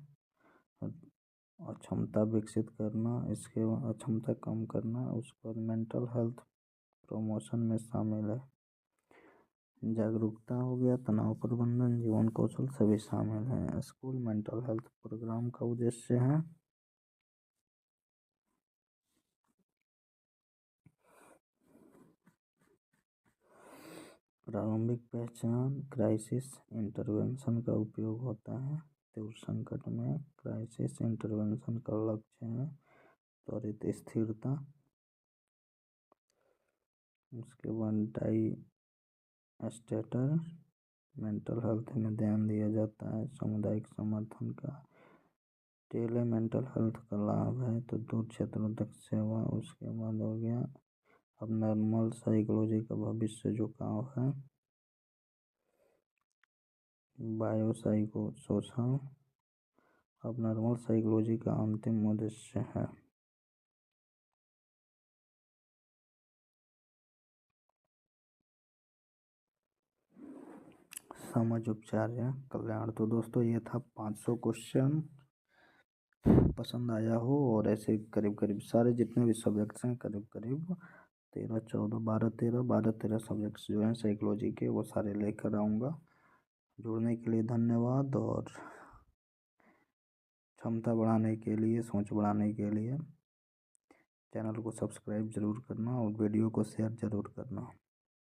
अक्षमता विकसित करना। इसके बाद अक्षमता कम करना। उसके बाद मेंटल हेल्थ प्रमोशन में शामिल है जागरूकता हो गया, तनाव प्रबंधन, जीवन कौशल सभी शामिल हैं। स्कूल मेंटल हेल्थ प्रोग्राम का उद्देश्य है प्रारंभिक पहचान। क्राइसिस इंटरवेंशन का उपयोग होता है तीव्र संकट में। क्राइसिस इंटरवेंशन का लक्ष्य है त्वरित स्थिरता। उसके बाद स्टेटर मेंटल हेल्थ में ध्यान दिया जाता है सामुदायिक समर्थन का। टेले मेंटल हेल्थ का लाभ है तो दूर क्षेत्रों तक सेवा। उसके बाद हो गया अब नॉर्मल साइकोलॉजी का भविष्य झुकाव है बायोसाइको सोशल। अब नॉर्मल साइकोलॉजी का अंतिम उद्देश्य है समझ उपचार्य कल्याण। तो दोस्तों ये था 500 क्वेश्चन। पसंद आया हो और ऐसे करीब करीब सारे जितने भी सब्जेक्ट्स हैं, करीब करीब 13 14 12 13 सब्जेक्ट्स जो हैं साइकोलॉजी के, वो सारे लेकर आऊँगा। जुड़ने के लिए धन्यवाद। और क्षमता बढ़ाने के लिए, सोच बढ़ाने के लिए चैनल को सब्सक्राइब ज़रूर करना और वीडियो को शेयर ज़रूर करना।